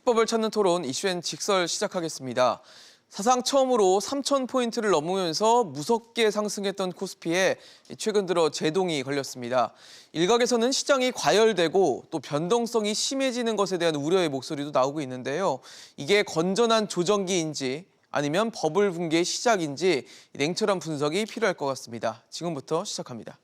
해법을 찾는 토론 이슈엔 직설 시작하겠습니다. 사상 처음으로 3,000포인트를 넘으면서 무섭게 상승했던 코스피에 최근 들어 제동이 걸렸습니다. 일각에서는 시장이 과열되고 또 변동성이 심해지는 것에 대한 우려의 목소리도 나오고 있는데요. 이게 건전한 조정기인지 아니면 버블 붕괴의 시작인지 냉철한 분석이 필요할 것 같습니다. 지금부터 시작합니다.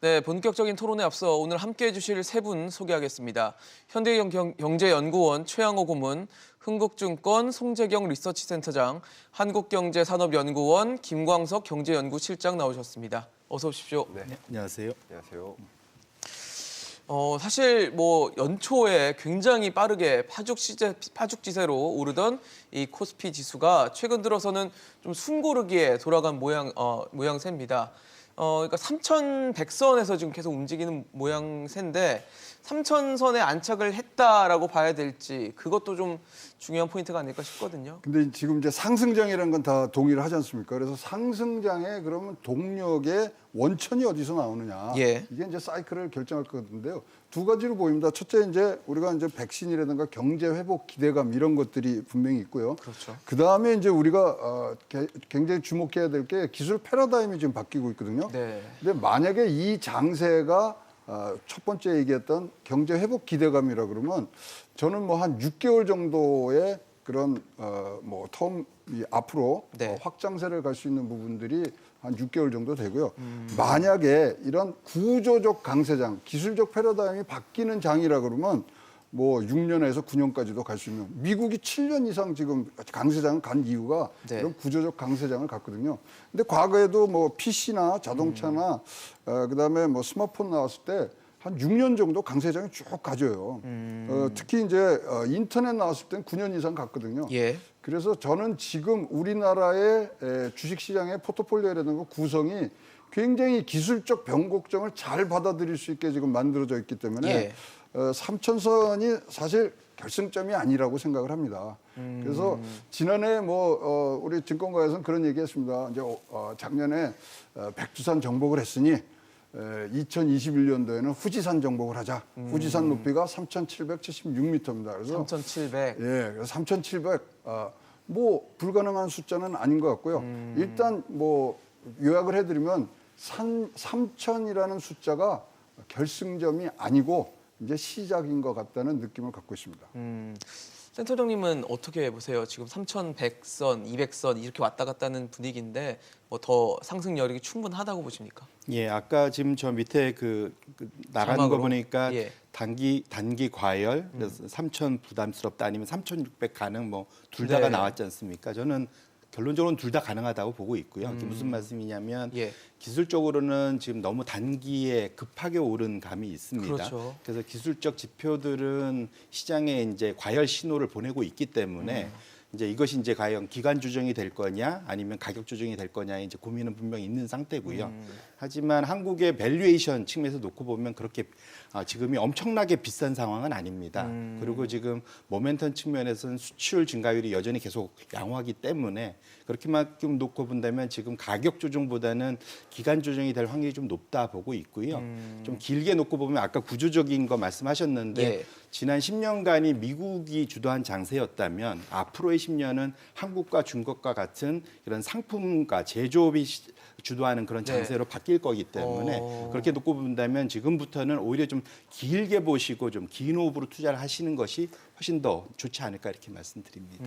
네, 본격적인 토론에 앞서 오늘 함께해 주실 세 분 소개하겠습니다. 현대경제연구원 최양호 고문, 흥국증권 송재경 리서치센터장, 한국경제산업연구원 김광석 경제연구실장 나오셨습니다. 어서 오십시오. 네, 안녕하세요. 안녕하세요. 사실 연초에 굉장히 빠르게 파죽지세로 오르던 이 코스피 지수가 최근 들어서는 좀 숨고르기에 돌아간 모양새입니다. 그러니까 3,100선에서 지금 계속 움직이는 모양새인데 3,000선에 안착을 했다라고 봐야 될지 그것도 좀 중요한 포인트가 아닐까 싶거든요. 근데 지금 이제 상승장이라는 건 다 동의를 하지 않습니까? 그래서 상승장에 그러면 동력의 원천이 어디서 나오느냐. 예. 이게 이제 사이클을 결정할 것 같은데요. 두 가지로 보입니다. 첫째 이제 우리가 이제 백신이라든가 경제 회복 기대감 이런 것들이 분명히 있고요. 그렇죠. 그다음에 이제 우리가 굉장히 주목해야 될 게 기술 패러다임이 지금 바뀌고 있거든요. 네. 근데 만약에 이 장세가 첫 번째 얘기했던 경제 회복 기대감이라 그러면 저는 뭐 한 6개월 정도의 그런 앞으로 네. 확장세를 갈 수 있는 부분들이 한 6개월 정도 되고요. 만약에 이런 구조적 강세장, 기술적 패러다임이 바뀌는 장이라 그러면 뭐 6년에서 9년까지도 갈 수 있는 미국이 7년 이상 지금 강세장을 간 이유가 네. 이런 구조적 강세장을 갔거든요. 근데 과거에도 뭐 PC나 자동차나 그다음에 뭐 스마트폰 나왔을 때 한 6년 정도 강세장이 쭉 가져요. 특히 이제 인터넷 나왔을 땐 9년 이상 갔거든요. 예. 그래서 저는 지금 우리나라의 주식시장의 포트폴리오라든가 구성이 굉장히 기술적 변곡점을 잘 받아들일 수 있게 지금 만들어져 있기 때문에 예. 3,000선이 사실 결승점이 아니라고 생각을 합니다. 그래서 지난해 우리 증권가에서는 그런 얘기했습니다. 이제 작년에 백두산 정복을 했으니 2021년도에는 후지산 정복을 하자. 후지산 높이가 3,776m입니다. 그래서 3,700. 예, 그래서 3,700 불가능한 숫자는 아닌 것 같고요. 일단 요약을 해드리면 3,000이라는 숫자가 결승점이 아니고 이제 시작인 것 같다는 느낌을 갖고 있습니다. 센터장님은 어떻게 보세요? 지금 3,100선, 200선 이렇게 왔다 갔다 하는 분위기인데 더 상승 여력이 충분하다고 보십니까? 예, 아까 지금 저 밑에 나가는 자막으로? 거 보니까 예. 단기 과열, 그래서 3,000 부담스럽다 아니면 3,600 가능 둘 다가 네. 나왔지 않습니까? 저는 결론적으로는 둘 다 가능하다고 보고 있고요. 그게 무슨 말씀이냐면 예. 기술적으로는 지금 너무 단기에 급하게 오른 감이 있습니다. 그렇죠. 그래서 기술적 지표들은 시장에 이제 과열 신호를 보내고 있기 때문에 이제 이것이 이제 과연 기간 조정이 될 거냐 아니면 가격 조정이 될 거냐의 이제 고민은 분명히 있는 상태고요. 하지만 한국의 밸류에이션 측면에서 놓고 보면 그렇게 지금이 엄청나게 비싼 상황은 아닙니다. 그리고 지금 모멘텀 측면에서는 수출 증가율이 여전히 계속 양호하기 때문에 그렇게만큼 놓고 본다면 지금 가격 조정보다는 기간 조정이 될 확률이 좀 높다 보고 있고요. 좀 길게 놓고 보면 아까 구조적인 거 말씀하셨는데 예. 지난 10년간이 미국이 주도한 장세였다면 앞으로의 10년은 한국과 중국과 같은 이런 상품과 제조업이 주도하는 그런 장세로 바뀔 거기 때문에 그렇게 놓고 본다면 지금부터는 오히려 좀 길게 보시고 좀 긴 호흡으로 투자를 하시는 것이 훨씬 더 좋지 않을까 이렇게 말씀드립니다.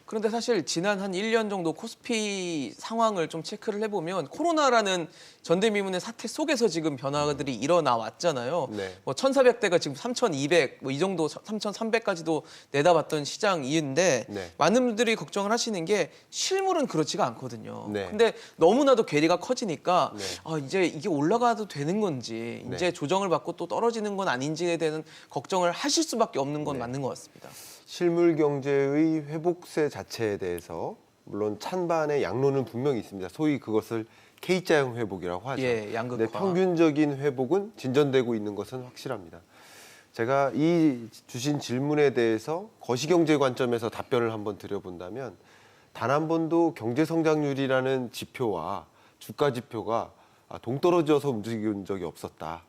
그런데 사실 지난 한 1년 정도 코스피 상황을 좀 체크를 해보면 코로나라는 전대미문의 사태 속에서 지금 변화들이 일어나 왔잖아요. 네. 뭐 1,400대가 지금 3,200, 뭐 이 정도 3,300까지도 내다봤던 시장인데 네. 많은 분들이 걱정을 하시는 게 실물은 그렇지가 않거든요. 네. 근데 너무나도 괴리가 커지니까 네. 이제 이게 올라가도 되는 건지 네. 이제 조정을 받고 또 떨어지는 건 아닌지에 대한 걱정을 하실 수밖에 없는 네. 건 맞는 것 같습니다. 실물 경제의 회복세 자체에 대해서 물론 찬반의 양론은 분명히 있습니다. 소위 그것을 K자형 회복이라고 하죠. 예, 양극화. 근데 평균적인 회복은 진전되고 있는 것은 확실합니다. 제가 이 주신 질문에 대해서 거시경제 관점에서 답변을 한번 드려본다면 단 한 번도 경제 성장률이라는 지표와 주가 지표가 동떨어져서 움직인 적이 없었다.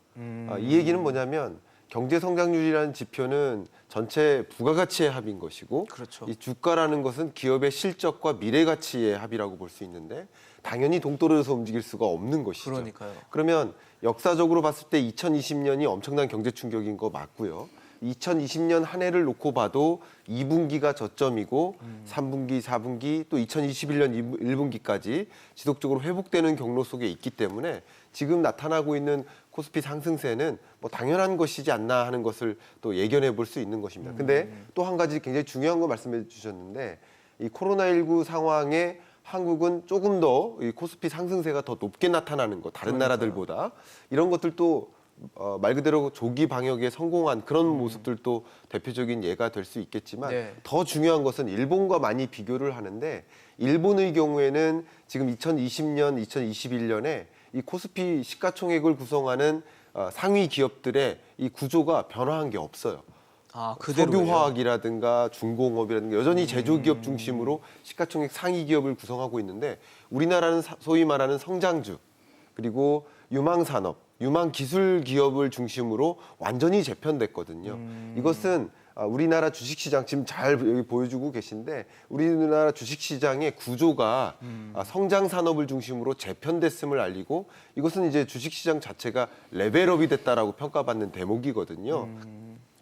이 얘기는 뭐냐면 경제 성장률이라는 지표는 전체 부가가치의 합인 것이고 그렇죠. 이 주가라는 것은 기업의 실적과 미래 가치의 합이라고 볼 수 있는데 당연히 동떨어져서 움직일 수가 없는 것이죠. 그러니까요. 그러면 역사적으로 봤을 때 2020년이 엄청난 경제 충격인 거 맞고요. 2020년 한 해를 놓고 봐도 2분기가 저점이고 3분기, 4분기 또 2021년 1분기까지 지속적으로 회복되는 경로 속에 있기 때문에 지금 나타나고 있는 코스피 상승세는 뭐 당연한 것이지 않나 하는 것을 또 예견해 볼 수 있는 것입니다. 근데 또 한 가지 굉장히 중요한 거 말씀해 주셨는데 이 코로나19 상황에 한국은 조금 더 이 코스피 상승세가 더 높게 나타나는 것, 다른 나라들보다 이런 것들도 말 그대로 조기 방역에 성공한 그런 모습들도 대표적인 예가 될 수 있겠지만 네. 더 중요한 것은 일본과 많이 비교를 하는데 일본의 경우에는 지금 2020년, 2021년에 이 코스피 시가총액을 구성하는 상위 기업들의 이 구조가 변화한 게 없어요. 그대로예요. 석유화학이라든가 중공업이라든가 여전히 제조기업 중심으로 시가총액 상위 기업을 구성하고 있는데 우리나라는 소위 말하는 성장주 그리고 유망산업, 유망기술 기업을 중심으로 완전히 재편됐거든요. 이것은 우리나라 주식시장 지금 잘 여기 보여주고 계신데 우리나라 주식시장의 구조가 성장 산업을 중심으로 재편됐음을 알리고 이것은 이제 주식시장 자체가 레벨업이 됐다라고 평가받는 대목이거든요.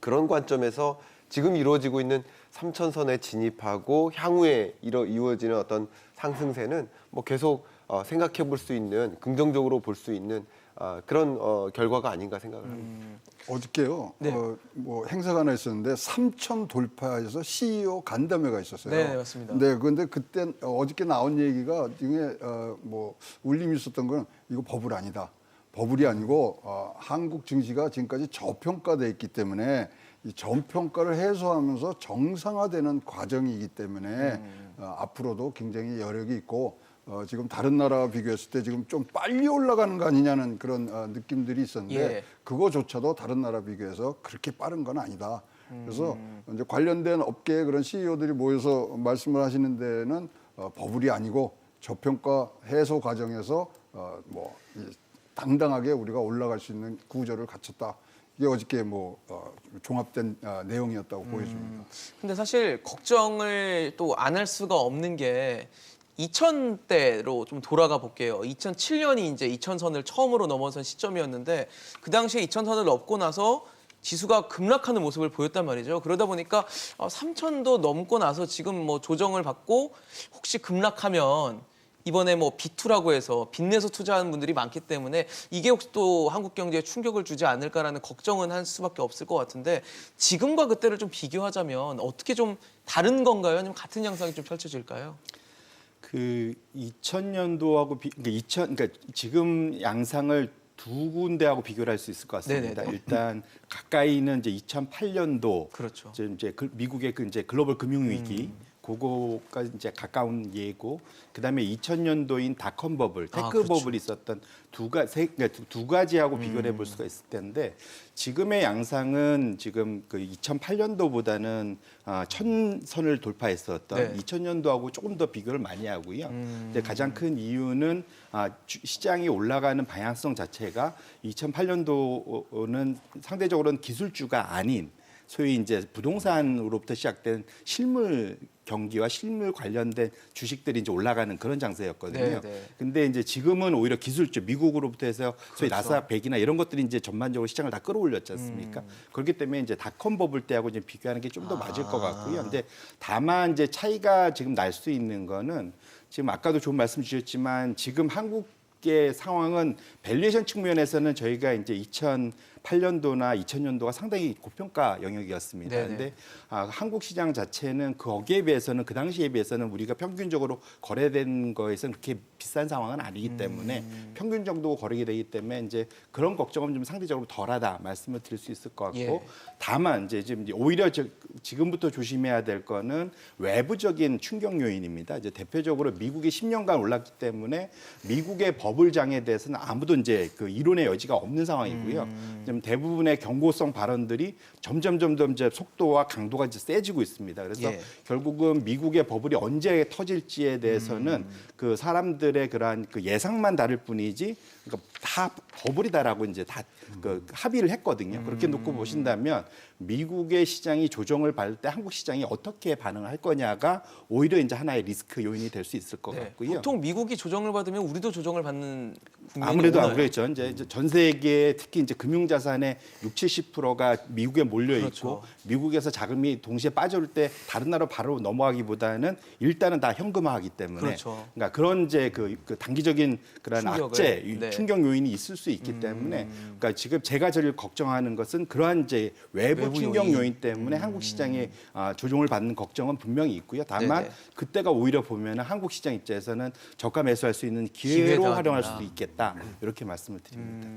그런 관점에서 지금 이루어지고 있는 3천선에 진입하고 향후에 이루어지는 어떤 상승세는 뭐 계속 생각해 볼 수 있는 긍정적으로 볼 수 있는 그런 결과가 아닌가 생각을 합니다. 어저께요. 네. 뭐 행사가 하나 있었는데 3천 돌파해서 CEO 간담회가 있었어요. 네, 맞습니다. 네, 그런데 그때 어저께 나온 얘기가 중에 뭐 울림이 있었던 건 이거 버블 아니다. 버블이 아니고 한국 증시가 지금까지 저평가돼 있기 때문에 이 저평가를 해소하면서 정상화되는 과정이기 때문에 앞으로도 굉장히 여력이 있고 지금 다른 나라와 비교했을 때 지금 좀 빨리 올라가는 거 아니냐는 그런 느낌들이 있었는데 예. 그거조차도 다른 나라 비교해서 그렇게 빠른 건 아니다. 그래서 이제 관련된 업계의 그런 CEO들이 모여서 말씀을 하시는 데는 버블이 아니고 저평가 해소 과정에서 당당하게 우리가 올라갈 수 있는 구조를 갖췄다. 이게 어저께 종합된 내용이었다고 보여집니다. 근데 사실 걱정을 또 안 할 수가 없는 게 2000대로 좀 돌아가 볼게요. 2007년이 이제 2000선을 처음으로 넘어선 시점이었는데 그 당시에 2000선을 넘고 나서 지수가 급락하는 모습을 보였단 말이죠. 그러다 보니까 3000도 넘고 나서 지금 뭐 조정을 받고 혹시 급락하면 이번에 뭐 B2라고 해서 빚내서 투자하는 분들이 많기 때문에 이게 혹시 또 한국 경제에 충격을 주지 않을까라는 걱정은 할 수밖에 없을 것 같은데 지금과 그때를 좀 비교하자면 어떻게 좀 다른 건가요? 아니면 같은 양상이 좀 펼쳐질까요? 그 2000년도하고 그러니까 지금 양상을 두 군데하고 비교를 할 수 있을 것 같습니다. 네네네. 일단 가까이는 이제 2008년도 그렇죠. 이제 미국의 그 이제 글로벌 금융 위기 그거가 이제 가까운 예고 그다음에 2000년도인 닷컴 버블, 테크 그렇죠. 버블이 있었던 그러니까 두 가지하고 비교를 해볼 수가 있을 텐데 지금의 양상은 지금 그 2008년도보다는 1000선을 돌파했었던 네. 2000년도하고 조금 더 비교를 많이 하고요. 근데 가장 큰 이유는 시장이 올라가는 방향성 자체가 2008년도는 상대적으로는 기술주가 아닌 소위 이제 부동산으로부터 시작된 실물 경기와 실물 관련된 주식들이 이제 올라가는 그런 장세였거든요. 네. 근데 이제 지금은 오히려 기술주 미국으로부터 해서 소위 그렇죠. 나스닥 100이나 이런 것들이 이제 전반적으로 시장을 다 끌어올렸지 않습니까? 그렇기 때문에 이제 닷컴 버블 때하고 이제 비교하는 게 좀 더 맞을 것 같고요. 근데 다만 이제 차이가 지금 날 수 있는 거는 지금 아까도 좋은 말씀 주셨지만 지금 한국의 상황은 밸류에이션 측면에서는 저희가 이제 2008년도나 2000년도가 상당히 고평가 영역이었습니다. 네네. 그런데 한국 시장 자체는 거기에 비해서는 그 당시에 비해서는 우리가 평균적으로 거래된 거에서는 그렇게 비싼 상황은 아니기 때문에 평균 정도 거래가 되기 때문에 이제 그런 걱정은 좀 상대적으로 덜하다 말씀을 드릴 수 있을 것 같고 예. 다만 이제 지금 오히려 지금부터 조심해야 될 거는 외부적인 충격 요인입니다. 이제 대표적으로 미국이 10년간 올랐기 때문에 미국의 버블장에 대해서는 아무도 이제 그 이론의 여지가 없는 상황이고요. 지금 대부분의 경고성 발언들이 점점 이제 속도와 강도가 이제 세지고 있습니다. 그래서 예. 결국은 미국의 버블이 언제 터질지에 대해서는 그 사람들의 그러한 그 예상만 다를 뿐이지, 그러니까 다 버블이다라고 이제 다 그 합의를 했거든요. 그렇게 놓고 보신다면 미국의 시장이 조정을 받을 때 한국 시장이 어떻게 반응을 할 거냐가 오히려 이제 하나의 리스크 요인이 될 수 있을 것 네. 같고요. 보통 미국이 조정을 받으면 우리도 조정을 받는 국면이 아무래도 오나요? 안 그랬죠. 이제 전 세계 특히 이제 금융 자산의 60~70%가 미국에 몰려 있고 그렇죠. 미국에서 자금이 동시에 빠져올 때 다른 나라로 바로 넘어가기보다는 일단은 다 현금화하기 때문에 그렇죠. 그러니까 그런 이제 그 단기적인 그런 충격을, 악재, 네. 충격 요인이 있을 수 있기 때문에 그러니까 지금 제가 제일 걱정하는 것은 그러한 이제 외부 외부 충격 요인. 요인 때문에 한국 시장에 조정을 받는 걱정은 분명히 있고요. 다만 네네. 그때가 오히려 보면 한국 시장 입장에서는 저가 매수할 수 있는 기회로 기회다. 활용할 수도 있겠다. 이렇게 말씀을 드립니다.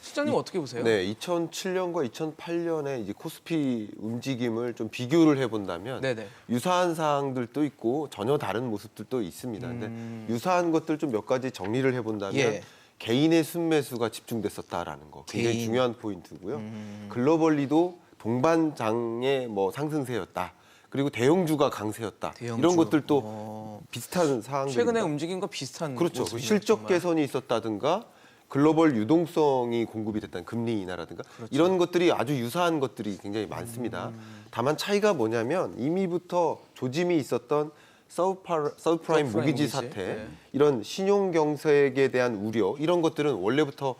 실장님 어떻게 보세요? 네, 2007년과 2008년에 이제 코스피 움직임을 좀 비교를 해본다면 네네. 유사한 사항들도 있고 전혀 다른 모습들도 있습니다. 근데 유사한 것들 좀 몇 가지 정리를 해본다면 예. 개인의 순매수가 집중됐었다라는 거 굉장히 개인. 중요한 포인트고요. 글로벌리도 동반장의 뭐 상승세였다. 그리고 대형주가 강세였다. 대형주. 이런 것들도 비슷한 사항들. 최근의 움직임과 비슷한 그렇죠. 모습이네요, 실적 정말. 개선이 있었다든가 글로벌 유동성이 공급이 됐다는 금리 인하라든가 그렇죠. 이런 것들이 아주 유사한 것들이 굉장히 많습니다. 다만 차이가 뭐냐면 이미부터 조짐이 있었던 서브프라임 모기지 사태, 네. 이런 신용 경색에 대한 우려 이런 것들은 원래부터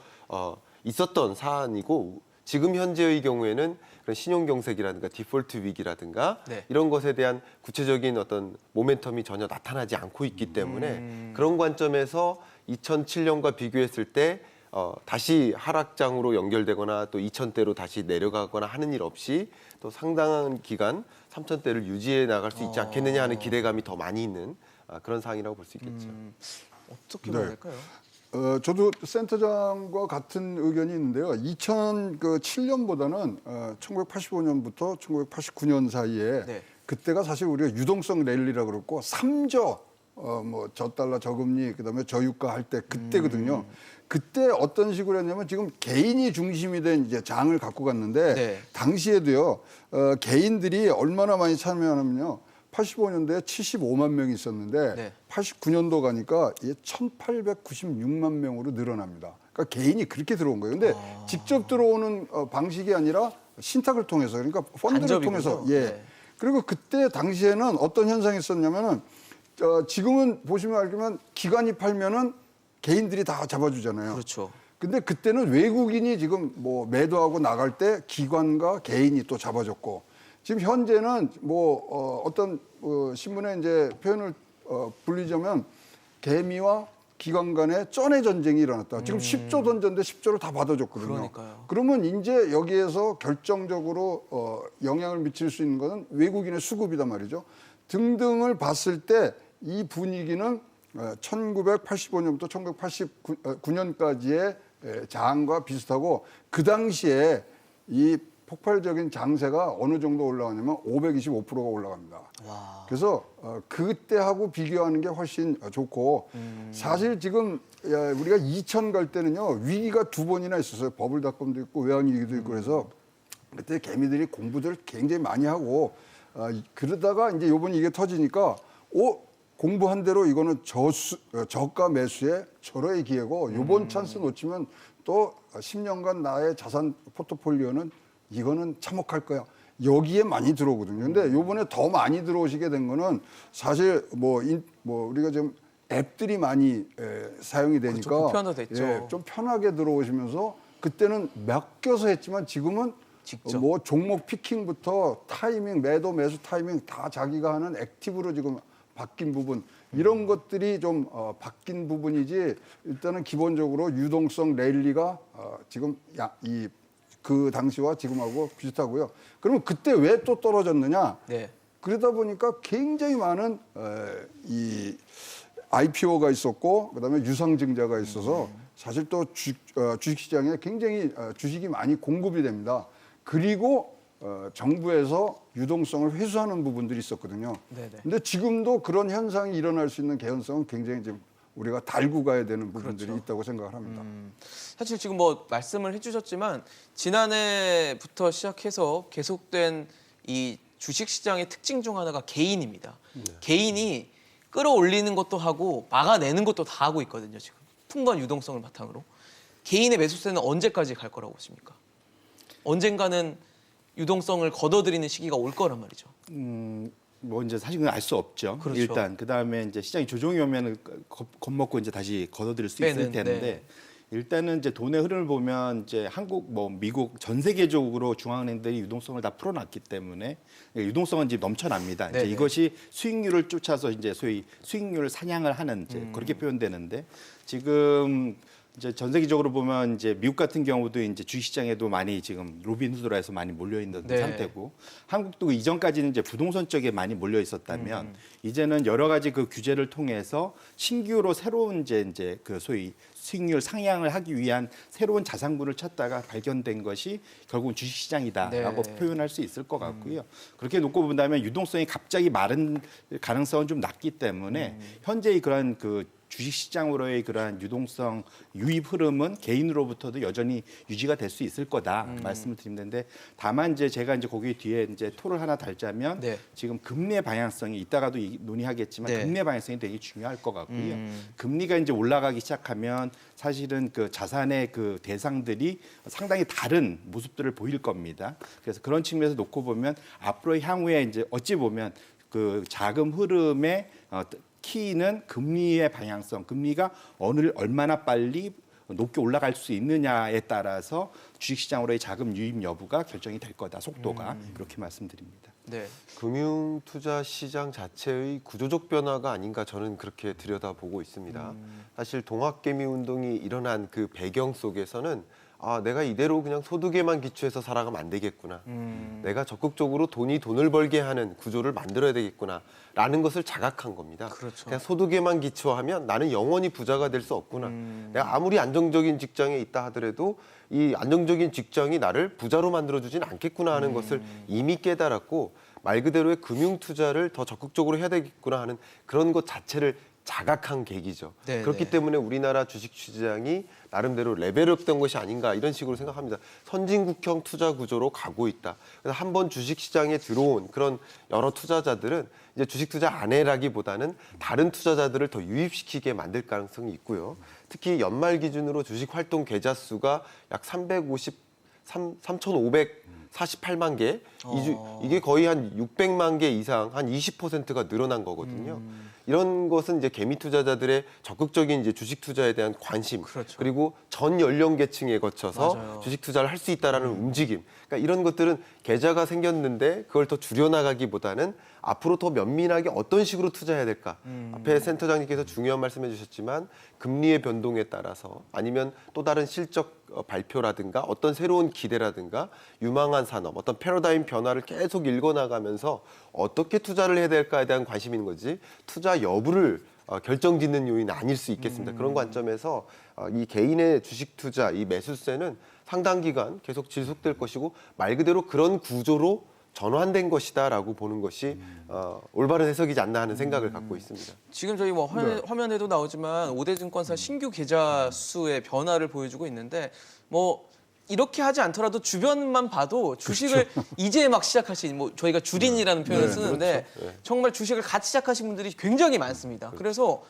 있었던 사안이고 지금 현재의 경우에는 그런 신용 경색이라든가 디폴트 위기라든가 네. 이런 것에 대한 구체적인 어떤 모멘텀이 전혀 나타나지 않고 있기 때문에 그런 관점에서 2007년과 비교했을 때 다시 하락장으로 연결되거나 또 2000대로 다시 내려가거나 하는 일 없이 또 상당한 기간 3000대를 유지해 나갈 수 있지 않겠느냐 하는 기대감이 더 많이 있는 그런 상황이라고 볼 수 있겠죠. 어떻게 봐야 네. 될까요? 저도 센터장과 같은 의견이 있는데요. 2007년보다는 1985년부터 1989년 사이에 네. 그때가 사실 우리가 유동성 랠리라고 그랬고 3저 뭐 저달러 저금리 그다음에 저유가 할 때 그때거든요. 그때 어떤 식으로 했냐면 지금 개인이 중심이 된 이제 장을 갖고 갔는데 네. 당시에도요 개인들이 얼마나 많이 참여하냐면요. 85년도에 75만 명이 있었는데 네. 89년도 가니까 이게 1,896만 명으로 늘어납니다. 그러니까 개인이 그렇게 들어온 거예요. 근데 직접 들어오는 방식이 아니라 신탁을 통해서 그러니까 펀드를 간접이군요. 통해서 예. 네. 그리고 그때 당시에는 어떤 현상이 있었냐면은 지금은 보시면 알지만 기관이 팔면은 개인들이 다 잡아주잖아요. 그렇죠. 근데 그때는 외국인이 지금 뭐 매도하고 나갈 때 기관과 개인이 또 잡아줬고 지금 현재는 뭐 어떤 신문에 이제 표현을 불리자면 개미와 기관 간의 쩐의 전쟁이 일어났다. 지금 10조 던졌는데 10조를 다 받아줬거든요. 그러니까요. 그러면 이제 여기에서 결정적으로 영향을 미칠 수 있는 것은 외국인의 수급이단 말이죠. 등등을 봤을 때 이 분위기는 1985년부터 1989년까지의 장과 비슷하고 그 당시에 이 폭발적인 장세가 어느 정도 올라가냐면 525%가 올라갑니다. 와. 그래서 그때하고 비교하는 게 훨씬 좋고 사실 지금 우리가 2000 갈 때는요 위기가 2번이나 있었어요. 버블닷컴도 있고 외환위기도 있고 그래서 그때 개미들이 공부들을 굉장히 많이 하고 그러다가 이제 요번 이게 터지니까 공부한 대로 이거는 저가 매수의 절호의 기회고 요번 찬스 놓치면 또 10년간 나의 자산 포트폴리오는 이거는 참혹할 거야. 여기에 많이 들어오거든요. 근데 요번에 더 많이 들어오시게 된 거는 사실 뭐 우리가 지금 앱들이 많이 사용이 되니까 그렇죠. 보편화됐죠. 좀 편하게 들어오시면서 그때는 맡겨서 했지만 지금은 직접. 뭐 종목 피킹부터 타이밍, 매수 타이밍 다 자기가 하는 액티브로 지금 바뀐 부분 이런 것들이 좀 바뀐 부분이지 일단은 기본적으로 유동성 랠리가 지금 그 당시와 지금하고 비슷하고요. 그러면 그때 왜 또 떨어졌느냐? 네. 그러다 보니까 굉장히 많은 이 IPO가 있었고 그다음에 유상증자가 있어서 사실 또 주식시장에 굉장히 주식이 많이 공급이 됩니다. 그리고 정부에서 유동성을 회수하는 부분들이 있었거든요. 네네. 근데 지금도 그런 현상이 일어날 수 있는 개연성은 굉장히 지금 우리가 달고 가야 되는 부분들이 그렇죠. 있다고 생각을 합니다. 사실 지금 뭐 말씀을 해주셨지만 지난해부터 시작해서 계속된 이 주식시장의 특징 중 하나가 개인입니다. 개인이 끌어올리는 것도 하고 막아내는 것도 다 하고 있거든요. 지금 풍부한 유동성을 바탕으로. 개인의 매수세는 언제까지 갈 거라고 보십니까? 언젠가는 유동성을 걷어들이는 시기가 올 거란 말이죠. 뭐 이제 사실 그건 알 수 없죠. 그렇죠. 일단 그 다음에 이제 시장이 조정이 오면은 겁먹고 이제 다시 걷어들일 수 있을 빼는, 텐데 네. 일단은 이제 돈의 흐름을 보면 이제 한국 뭐 미국 전 세계적으로 중앙은행들이 유동성을 다 풀어놨기 때문에 유동성은 이제 넘쳐납니다. 이제 네네. 이것이 수익률을 쫓아서 이제 소위 수익률을 사냥을 하는 이제 그렇게 표현되는데 지금 이제 전 세계적으로 보면 이제 미국 같은 경우도 이제 주식시장에도 많이 지금 로빈후드라 해서 많이 몰려 있는 네. 상태고 한국도 이전까지는 이제 부동산 쪽에 많이 몰려 있었다면 이제는 여러 가지 그 규제를 통해서 신규로 새로운 이제 그 소위 수익률 상향을 하기 위한 새로운 자산군을 찾다가 발견된 것이 결국은 주식시장이다라고 네. 표현할 수 있을 것 같고요. 그렇게 놓고 본다면 유동성이 갑자기 마른 가능성은 좀 낮기 때문에 현재의 그런 그 주식시장으로의 그러한 유동성 유입 흐름은 개인으로부터도 여전히 유지가 될 수 있을 거다 말씀을 드리는데 다만 이제 제가 이제 거기 뒤에 이제 토를 하나 달자면 네. 지금 금리의 방향성이 이따가도 논의하겠지만 네. 금리의 방향성이 되게 중요할 것 같고요. 금리가 이제 올라가기 시작하면 사실은 그 자산의 그 대상들이 상당히 다른 모습들을 보일 겁니다. 그래서 그런 측면에서 놓고 보면 앞으로 향후에 이제 어찌 보면 그 자금 흐름의 키는 금리의 방향성, 금리가 얼마나 빨리 높게 올라갈 수 있느냐에 따라서 주식시장으로의 자금 유입 여부가 결정이 될 거다. 속도가 이렇게 말씀드립니다. 네. 금융투자 시장 자체의 구조적 변화가 아닌가 저는 그렇게 들여다보고 있습니다. 사실 동학개미 운동이 일어난 그 배경 속에서는 내가 이대로 그냥 소득에만 기초해서 살아가면 안 되겠구나. 내가 적극적으로 돈을 벌게 하는 구조를 만들어야 되겠구나. 라는 것을 자각한 겁니다. 그렇죠. 그냥 소득에만 기초하면 나는 영원히 부자가 될 수 없구나. 내가 아무리 안정적인 직장에 있다 하더라도 이 안정적인 직장이 나를 부자로 만들어주진 않겠구나 하는 것을 이미 깨달았고 말 그대로의 금융투자를 더 적극적으로 해야 되겠구나 하는 그런 것 자체를 자각한 계기죠. 네, 그렇기 네. 때문에 우리나라 주식시장이 나름대로 레벨업된 것이 아닌가 이런 식으로 생각합니다. 선진국형 투자 구조로 가고 있다. 그래서 한번 주식시장에 들어온 그런 여러 투자자들은 이제 주식투자 안 해라기보다는 다른 투자자들을 더 유입시키게 만들 가능성이 있고요. 특히 연말 기준으로 주식 활동 계좌 수가 약 3,548만 개, 이게 거의 한 600만 개 이상, 한 20%가 늘어난 거거든요. 이런 것은 이제 개미 투자자들의 적극적인 이제 주식 투자에 대한 관심, 그렇죠. 그리고 전 연령계층에 거쳐서 맞아요. 주식 투자를 할 수 있다라는 움직임. 그러니까 이런 것들은 계좌가 생겼는데 그걸 더 줄여나가기보다는 앞으로 더 면밀하게 어떤 식으로 투자해야 될까. 앞에 센터장님께서 중요한 말씀해 주셨지만 금리의 변동에 따라서 아니면 또 다른 실적 발표라든가 어떤 새로운 기대라든가 유망한 산업, 어떤 패러다임 변화를 계속 읽어나가면서 어떻게 투자를 해야 될까에 대한 관심이 있는 거지 투자 여부를 결정짓는 요인은 아닐 수 있겠습니다. 그런 관점에서 이 개인의 주식 투자, 이 매수세는 상당 기간 계속 지속될 것이고 말 그대로 그런 구조로 전환된 것이다라고 보는 것이 올바른 해석이지 않나 하는 생각을 갖고 있습니다. 지금 저희 뭐 화면에도 나오지만 5대 증권사 신규 계좌 수의 변화를 보여주고 있는데 뭐 이렇게 하지 않더라도 주변만 봐도 주식을 이제 막 시작하신 뭐 저희가 주린이라는 표현을 쓰는데 정말 주식을 같이 시작하신 분들이 굉장히 많습니다. 그래서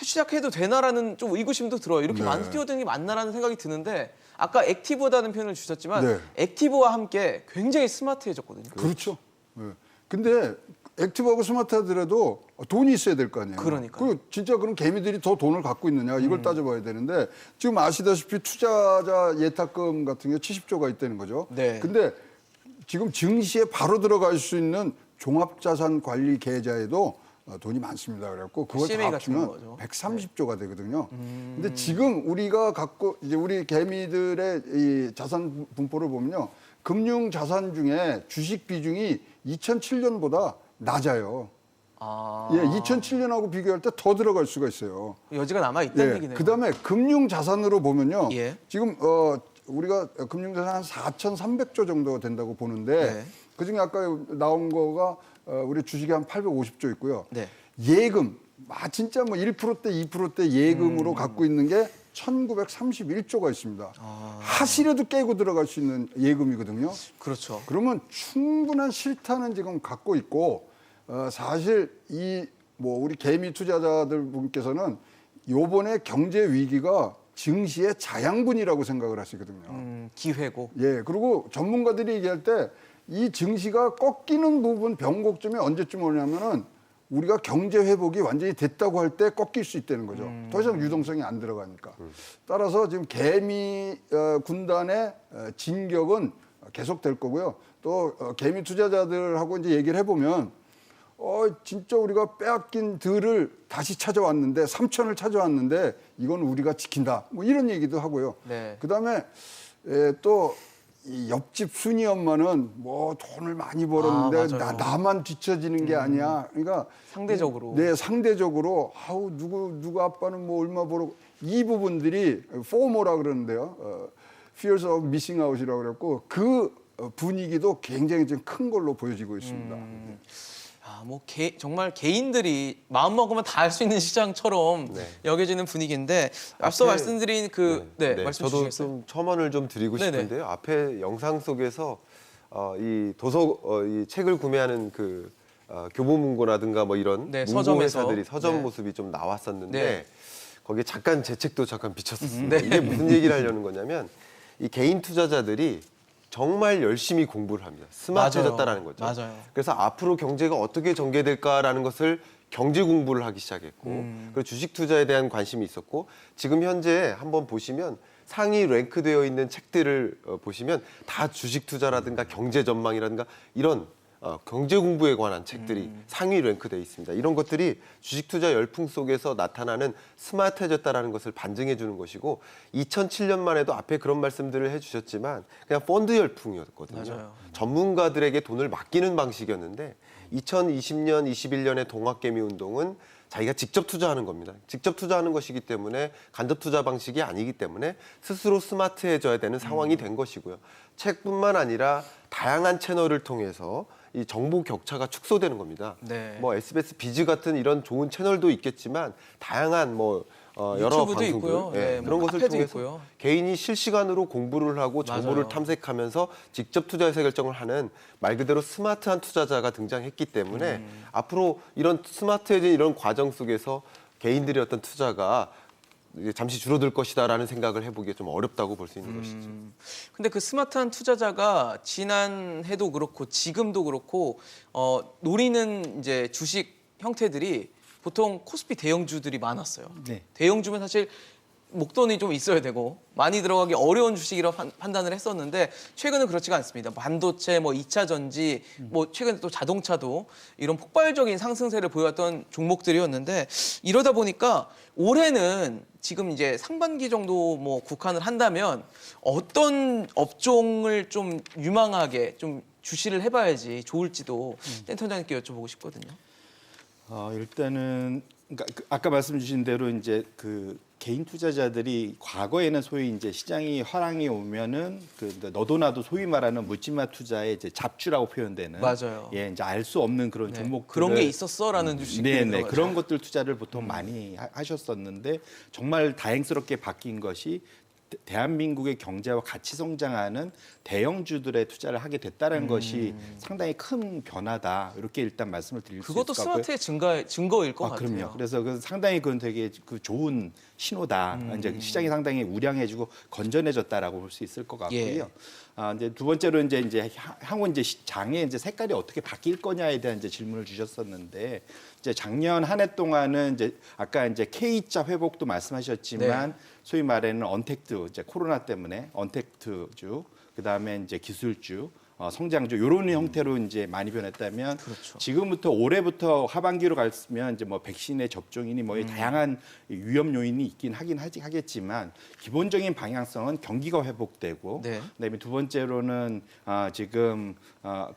시작해도 되나라는 좀 의구심도 들어요. 이렇게 많이 뛰어드는 게 맞나라는 생각이 드는데 아까 액티브하다는 표현을 주셨지만 네. 액티브와 함께 굉장히 스마트해졌거든요. 그렇죠. 예. 근데 액티브하고 스마트하더라도 돈이 있어야 될 거 아니에요. 그러니까요. 그 진짜 그럼 개미들이 더 돈을 갖고 있느냐 이걸 따져봐야 되는데 지금 아시다시피 투자자 예탁금 같은 게 70조가 있다는 거죠. 네. 근데 지금 증시에 바로 들어갈 수 있는 종합자산관리 계좌에도 돈이 많습니다. 그래갖고 그걸 CMA 다 같은 합치면 거죠. 130조가 되거든요. 근데 지금 우리가 갖고 이제 우리 개미들의 이 자산 분포를 보면요. 금융 자산 중에 주식 비중이 2007년보다 낮아요. 아, 예, 2007년하고 비교할 때 더 들어갈 수가 있어요. 여지가 남아 있다는 예, 얘기네요. 그다음에 금융 자산으로 보면요. 예. 지금 우리가 금융 자산 한 4,300조 정도 된다고 보는데 네. 그중에 아까 나온 거가 우리 주식이 한 850조 있고요. 네. 예금 진짜 뭐 1%대 2%대 예금으로 갖고 있는 게 1931조가 있습니다. 하실에도 깨고 들어갈 수 있는 예금이거든요. 그렇죠. 그러면 충분한 실탄은 지금 갖고 있고 사실 우리 개미 투자자들 분께서는 요번에 경제 위기가 증시의 자양분이라고 생각을 하시거든요. 기회고. 예, 그리고 전문가들이 얘기할 때 이 증시가 꺾이는 부분 변곡점이 언제쯤 오냐면은 우리가 경제 회복이 완전히 됐다고 할 때 꺾일 수 있다는 거죠. 더 이상 유동성이 안 들어가니까. 따라서 지금 개미 군단의 진격은 계속될 거고요. 또 개미 투자자들하고 이제 얘기를 해보면 진짜 우리가 빼앗긴 들을 다시 찾아왔는데 3천을 찾아왔는데 이건 우리가 지킨다. 뭐 이런 얘기도 하고요. 네. 그다음에 또 이 옆집 순이 엄마는 뭐 돈을 많이 벌었는데 맞아요. 나만 뒤처지는 게 아니야. 그러니까 상대적으로. 네, 상대적으로 누구 아빠는 뭐 얼마 벌어 이 부분들이 포모라 그러는데요. fears of missing out이라고 그랬고 그 분위기도 굉장히 좀 큰 걸로 보여지고 있습니다. 정말 개인들이 마음 먹으면 다 할 수 있는 시장처럼 네. 여겨지는 분위기인데 앞서 앞에- 말씀드린 말씀 저도 주시겠어요? 좀 첨언을 좀 드리고 네네. 싶은데요. 앞에 영상 속에서 이 책을 구매하는 그 교보문고라든가 뭐 이런 네, 문고 서점에서. 회사들이 서점 네. 모습이 좀 나왔었는데 네. 거기에 잠깐 제 책도 잠깐 비쳤었습니다. 네. 이게 무슨 얘기를 하려는 거냐면 이 개인 투자자들이 정말 열심히 공부를 합니다. 스마트해졌다라는 거죠. 맞아요. 그래서 앞으로 경제가 어떻게 전개될까라는 것을 경제 공부를 하기 시작했고 그리고 주식 투자에 대한 관심이 있었고 지금 현재 한번 보시면 상위 랭크되어 있는 책들을 보시면 다 주식 투자라든가 경제 전망이라든가 이런 경제 공부에 관한 책들이 상위 랭크되어 있습니다. 이런 것들이 주식 투자 열풍 속에서 나타나는 스마트해졌다라는 것을 반증해 주는 것이고 2007년만 해도 앞에 그런 말씀들을 해주셨지만 그냥 펀드 열풍이었거든요. 맞아요. 전문가들에게 돈을 맡기는 방식이었는데 2020년, 21년의 동학개미 운동은 자기가 직접 투자하는 겁니다. 직접 투자하는 것이기 때문에 간접 투자 방식이 아니기 때문에 스스로 스마트해져야 되는 상황이 된 것이고요. 책뿐만 아니라 다양한 채널을 통해서 이 정보 격차가 축소되는 겁니다. 네. 뭐 SBS 비즈 같은 이런 좋은 채널도 있겠지만 다양한 여러 유튜브도 방송들 있고요. 네, 그런 뭐 것을 카페도 통해서 있고요. 개인이 실시간으로 공부를 하고 정보를 맞아요. 탐색하면서 직접 투자 의사 결정을 하는 말 그대로 스마트한 투자자가 등장했기 때문에 앞으로 이런 스마트해진 이런 과정 속에서 개인들의 어떤 투자가 이제 잠시 줄어들 것이다라는 생각을 해보기에 좀 어렵다고 볼 수 있는 것이죠. 근데 그 스마트한 투자자가 지난 해도 그렇고 지금도 그렇고 노리는 이제 주식 형태들이 보통 코스피 대형주들이 많았어요. 네. 대형주면 사실 목돈이 좀 있어야 되고 많이 들어가기 어려운 주식이라고 판단을 했었는데 최근은 그렇지가 않습니다. 반도체, 뭐 2차 전지, 뭐 최근 또 자동차도 이런 폭발적인 상승세를 보였던 종목들이었는데 이러다 보니까 올해는 지금 이제 상반기 정도 뭐 국한을 한다면 어떤 업종을 좀 유망하게 좀 주시를 해봐야지 좋을지도 센터장님께 여쭤보고 싶거든요. 일단은 그러니까 아까 말씀 주신 대로 이제 그 개인 투자자들이 과거에는 소위 이제 시장이 화랑이 오면은 그 너도 나도 소위 말하는 묻지마 투자의 이제 잡주라고 표현되는 맞아요. 예, 이제 알 수 없는 그런 네. 종목 그런 게 있었어라는 주식이 네네 그런 것들 투자를 보통 많이 하셨었는데 정말 다행스럽게 바뀐 것이 대한민국의 경제와 같이 성장하는 대형주들의 투자를 하게 됐다는 것이 상당히 큰 변화다 이렇게 일단 말씀을 드릴 수 있을 것 그것도 같고요. 스마트의 증거일 것 같아요. 그럼요. 그래서 상당히 그건 되게 그 좋은 신호다. 이제 시장이 상당히 우량해지고 건전해졌다라고 볼 수 있을 것 같고요. 예. 이제 두 번째로 이제 향후 이제 장의 이제 색깔이 어떻게 바뀔 거냐에 대한 이제 질문을 주셨었는데 이제 작년 한 해 동안은 이제 아까 이제 K자 회복도 말씀하셨지만 네. 소위 말하는 언택트 이제 코로나 때문에 언택트주 그다음에 이제 기술주 성장주 이런 형태로 이제 많이 변했다면 그렇죠. 지금부터 올해부터 하반기로 갔으면 이제 뭐 백신의 접종이니 뭐 다양한 위험 요인이 있긴 하겠지만 기본적인 방향성은 경기가 회복되고 네. 그다음에 두 번째로는 지금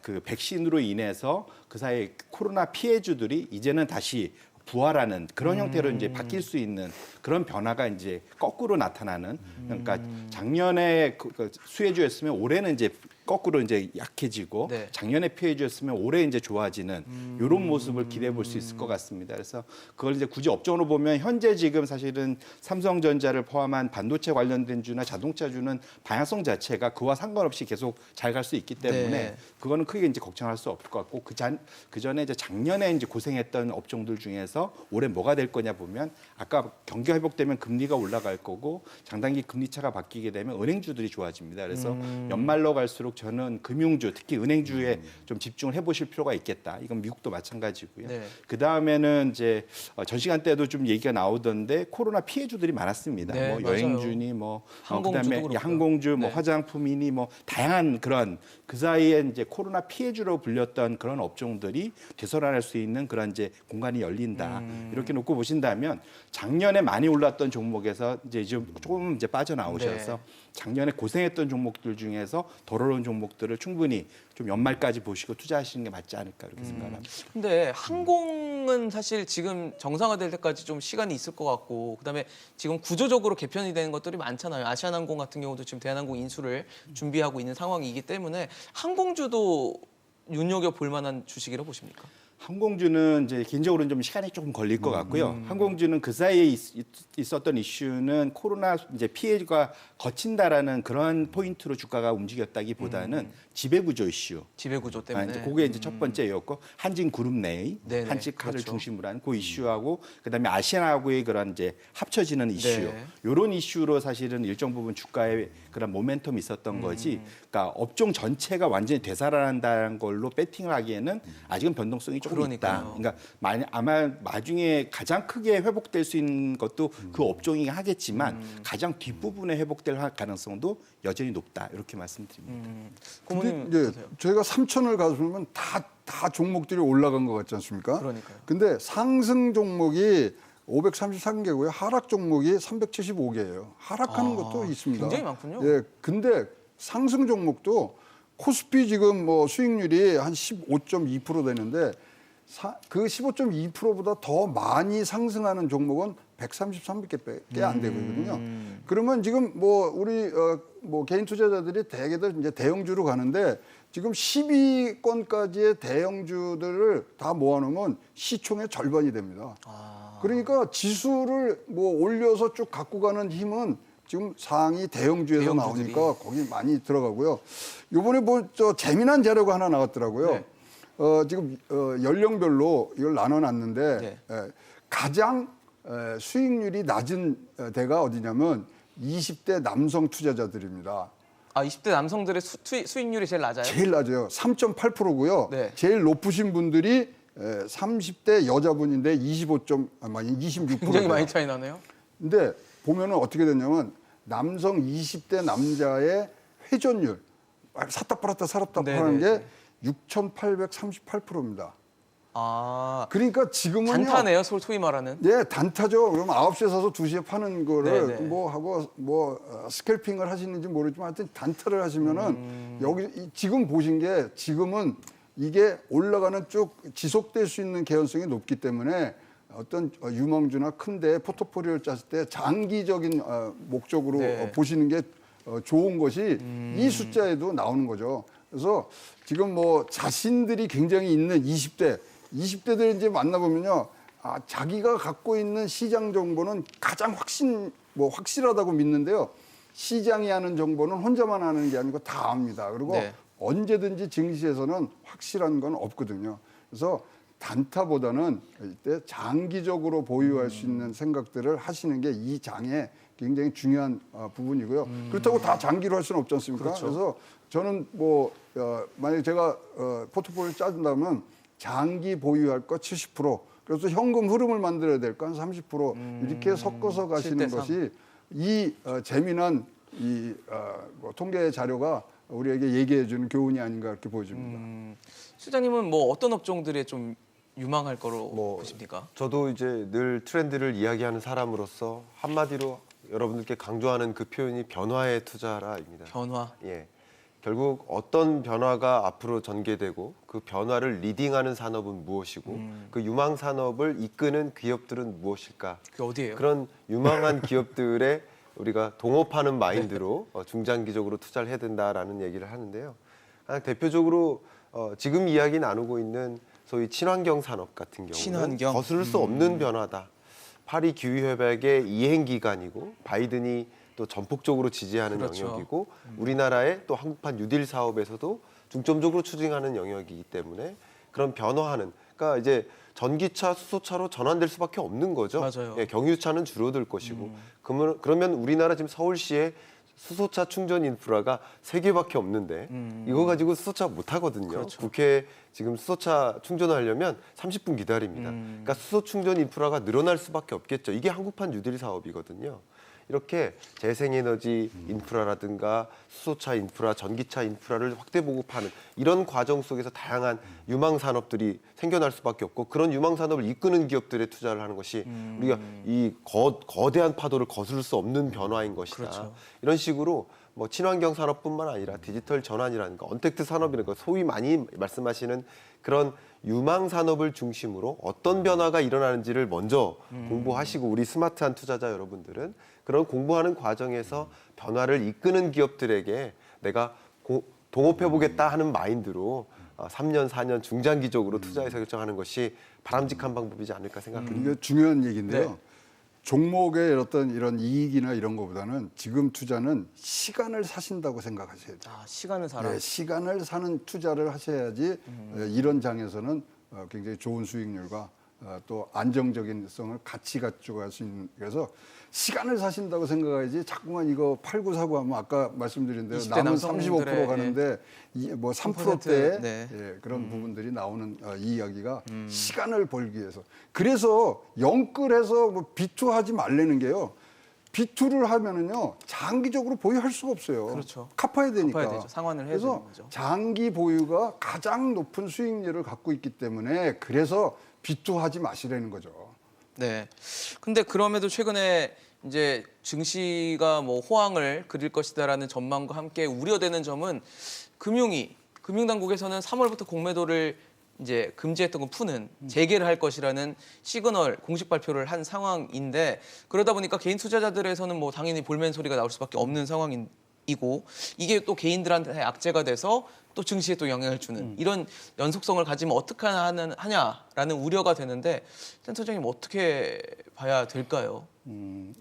그 백신으로 인해서 그 사이 코로나 피해주들이 이제는 다시 부활하는 그런 형태로 이제 바뀔 수 있는 그런 변화가 이제 거꾸로 나타나는 그러니까 작년에 그 수혜주였으면 올해는 이제 거꾸로 이제 약해지고 네. 작년에 피해주였으면 올해 이제 좋아지는 이런 모습을 기대해 볼 수 있을 것 같습니다. 그래서 그걸 이제 굳이 업종으로 보면 현재 지금 사실은 삼성전자를 포함한 반도체 관련된 주나 자동차주는 방향성 자체가 그와 상관없이 계속 잘 갈 수 있기 때문에 네. 그거는 크게 이제 걱정할 수 없을 것 같고 그 전에 이제 작년에 이제 고생했던 업종들 중에서 올해 뭐가 될 거냐 보면 아까 경기가 회복되면 금리가 올라갈 거고 장단기 금리 차가 바뀌게 되면 은행주들이 좋아집니다. 그래서 연말로 갈수록 저는 금융주 특히 은행주에 좀 집중을 해보실 필요가 있겠다. 이건 미국도 마찬가지고요. 네. 그 다음에는 이제 전 시간 때도 좀 얘기가 나오던데 코로나 피해주들이 많았습니다. 네, 뭐 맞아요. 여행주니 뭐 항공주도 그다음에 그렇고요. 항공주, 뭐 네. 화장품이니 뭐 다양한 그런 그 사이에 이제 코로나 피해주로 불렸던 그런 업종들이 되살아날 수 있는 그런 이제 공간이 열린다. 이렇게 놓고 보신다면 작년에 많이 올랐던 종목에서 이제 조금 이제 빠져나오셔서 네. 작년에 고생했던 종목들 중에서 덜 오른 종목들을 충분히 좀 연말까지 보시고 투자하시는 게 맞지 않을까 이렇게 생각합니다. 근데 항공은 사실 지금 정상화될 때까지 좀 시간이 있을 것 같고 그다음에 지금 구조적으로 개편이 되는 것들이 많잖아요. 아시아나항공 같은 경우도 지금 대한항공 인수를 준비하고 있는 상황이기 때문에 항공주도 눈여겨볼 만한 주식이라고 보십니까? 항공주는 이제 개인적으로는 좀 시간이 조금 걸릴 것 같고요. 항공주는 그 사이에 있었던 이슈는 코로나 이제 피해가 거친다라는 그런 포인트로 주가가 움직였다기보다는 지배구조 이슈. 지배구조 때문에. 이제 그게 이제 첫 번째였고 한진 그룹 내의 네네, 한식카를 그렇죠. 중심으로 한 그 이슈하고 그다음에 아시아나하고의 그런 이제 합쳐지는 이슈. 네. 이런 이슈로 사실은 일정 부분 주가에 그런 모멘텀이 있었던 거지. 그러니까 업종 전체가 완전히 되살아난다는 걸로 배팅을 하기에는 아직은 변동성이 조금 있다. 그러니까요. 그러니까 아마 나중에 가장 크게 회복될 수 있는 것도 그 업종이 하겠지만 가장 뒷부분에 회복될 가능성도 여전히 높다. 이렇게 말씀드립니다. 고모님 근데 이제 어떠세요? 저희가 3천을 가보면 다 종목들이 올라간 것 같지 않습니까? 그러니까요. 근데 상승 종목이 533개고요. 하락 종목이 375개예요. 하락하는 것도 있습니다. 굉장히 많군요. 예, 근데 상승 종목도 코스피 지금 뭐 수익률이 한 15.2% 되는데 그 15.2%보다 더 많이 상승하는 종목은 133개밖에 안 되거든요. 그러면 지금 뭐 우리 뭐 개인 투자자들이 대개들 이제 대형주로 가는데 지금 10위권까지의 대형주들을 다 모아놓으면 시총의 절반이 됩니다. 그러니까 지수를 뭐 올려서 쭉 갖고 가는 힘은 지금 상위 대형주에서 대형주들이. 나오니까 거기 많이 들어가고요. 요번에 뭐 저 재미난 자료가 하나 나왔더라고요. 네. 지금 연령별로 이걸 나눠놨는데 네. 가장 수익률이 낮은 데가 어디냐면 20대 남성 투자자들입니다. 아 20대 남성들의 수익률이 제일 낮아요? 제일 낮아요. 3.8%고요. 네. 제일 높으신 분들이 30대 여자분인데 26%. 굉장히 많이 차이 나네요. 근데 보면은 어떻게 됐냐면 남성 20대 남자의 회전율 샀다 팔았다 살았다 네네. 파는 게 6,838%입니다. 아 그러니까 지금은요. 단타네요, 소위 말하는. 예, 단타죠. 그럼 9시에 사서 2시에 파는 거를 네네. 뭐 하고 뭐 스캘핑을 하시는지 모르지만 하여튼 단타를 하시면은 여기 지금 보신 게 지금은 이게 올라가는 쭉 지속될 수 있는 개연성이 높기 때문에 어떤 유망주나 큰데 포트폴리오를 짰을 때 장기적인 목적으로 네. 보시는 게 좋은 것이 이 숫자에도 나오는 거죠. 그래서 지금 뭐 자신들이 굉장히 있는 20대들 이제 만나보면요. 자기가 갖고 있는 시장 정보는 가장 확실하다고 믿는데요. 시장이 하는 정보는 혼자만 아는 게 아니고 다 압니다. 그리고 네. 언제든지 증시에서는 확실한 건 없거든요. 그래서 단타보다는 이때 장기적으로 보유할 수 있는 생각들을 하시는 게 이 장의 굉장히 중요한 부분이고요. 그렇다고 다 장기로 할 수는 없지 않습니까? 그렇죠. 그래서 저는 뭐 만약에 제가 포트폴리오를 짜준다면 장기 보유할 거 70%, 그래서 현금 흐름을 만들어야 될 거 한 30% 이렇게 섞어서 가시는 7대3. 것이 이 재미난 뭐 통계 자료가 우리에게 얘기해주는 교훈이 아닌가 이렇게 보여집니다. 실장님은 뭐 어떤 업종들에 좀 유망할 거로 뭐, 보십니까? 저도 이제 늘 트렌드를 이야기하는 사람으로서 한마디로 여러분들께 강조하는 그 표현이 변화에 투자라입니다. 변화. 예. 결국 어떤 변화가 앞으로 전개되고 그 변화를 리딩하는 산업은 무엇이고 그 유망 산업을 이끄는 기업들은 무엇일까? 그게 어디예요? 그런 유망한 기업들에 우리가 동업하는 마인드로 중장기적으로 투자를 해야 된다라는 얘기를 하는데요. 대표적으로 지금 이야기 나누고 있는 소위 친환경 산업 같은 경우는 친환경? 거스를 수 없는 변화다. 파리 기후 협약의 이행 기간이고 바이든이 또 전폭적으로 지지하는 그렇죠. 영역이고 우리나라의 또 한국판 뉴딜 사업에서도 중점적으로 추진하는 영역이기 때문에 그런 변화하는, 그러니까 이제 전기차, 수소차로 전환될 수밖에 없는 거죠. 맞아요. 예, 경유차는 줄어들 것이고 그러면 우리나라 지금 서울시에 수소차 충전 인프라가 3개밖에 없는데 이거 가지고 수소차 못 하거든요. 그렇죠. 국회에 지금 수소차 충전을 하려면 30분 기다립니다. 그러니까 수소 충전 인프라가 늘어날 수밖에 없겠죠. 이게 한국판 뉴딜 사업이거든요. 이렇게 재생에너지 인프라라든가 수소차 인프라, 전기차 인프라를 확대 보급하는 이런 과정 속에서 다양한 유망 산업들이 생겨날 수밖에 없고 그런 유망 산업을 이끄는 기업들에 투자를 하는 것이 우리가 이 거대한 파도를 거스를 수 없는 변화인 것이다. 그렇죠. 이런 식으로 뭐 친환경 산업뿐만 아니라 디지털 전환이라든가 언택트 산업이라든가 소위 많이 말씀하시는 그런 유망 산업을 중심으로 어떤 변화가 일어나는지를 먼저 공부하시고 우리 스마트한 투자자 여러분들은 그런 공부하는 과정에서 변화를 이끄는 기업들에게 내가 동업해보겠다 하는 마인드로 3년, 4년 중장기적으로 투자해서 결정하는 것이 바람직한 방법이지 않을까 생각합니다. 이게 중요한 얘기인데요. 네. 종목의 어떤 이런 이익이나 이런 것보다는 지금 투자는 시간을 사신다고 생각하셔야 돼요. 시간을 사라. 네, 시간을 사는 투자를 하셔야지 이런 장에서는 굉장히 좋은 수익률과 또 안정적인 성을 같이 가지고 갈 수 있는, 그래서 시간을 사신다고 생각해야지 자꾸만 이거 팔고 사고 하면 아까 말씀드린 대로 20대 남은 남성들의, 35% 가는데 뭐 3%대의 네. 그런 부분들이 나오는 이 이야기가 시간을 벌기 위해서. 그래서 영끌해서 뭐 비투하지 말라는 게요. 비투를 하면은요 장기적으로 보유할 수가 없어요. 그렇죠. 갚아야 되니까. 갚아야 되죠. 상환을 해야 되는 그래서 거죠. 장기 보유가 가장 높은 수익률을 갖고 있기 때문에 그래서 비투하지 마시라는 거죠. 네. 근데 그럼에도 최근에 이제 증시가 뭐 호황을 그릴 것이다라는 전망과 함께 우려되는 점은 금융당국에서는 3월부터 공매도를 이제 금지했던 거 푸는 재개를 할 것이라는 시그널 공식 발표를 한 상황인데 그러다 보니까 개인 투자자들에서는 뭐 당연히 볼멘 소리가 나올 수밖에 없는 상황이고 이게 또 개인들한테 악재가 돼서 또 증시에 또 영향을 주는 이런 연속성을 가지면 어떻게 하냐라는 우려가 되는데 센터장님 어떻게 봐야 될까요?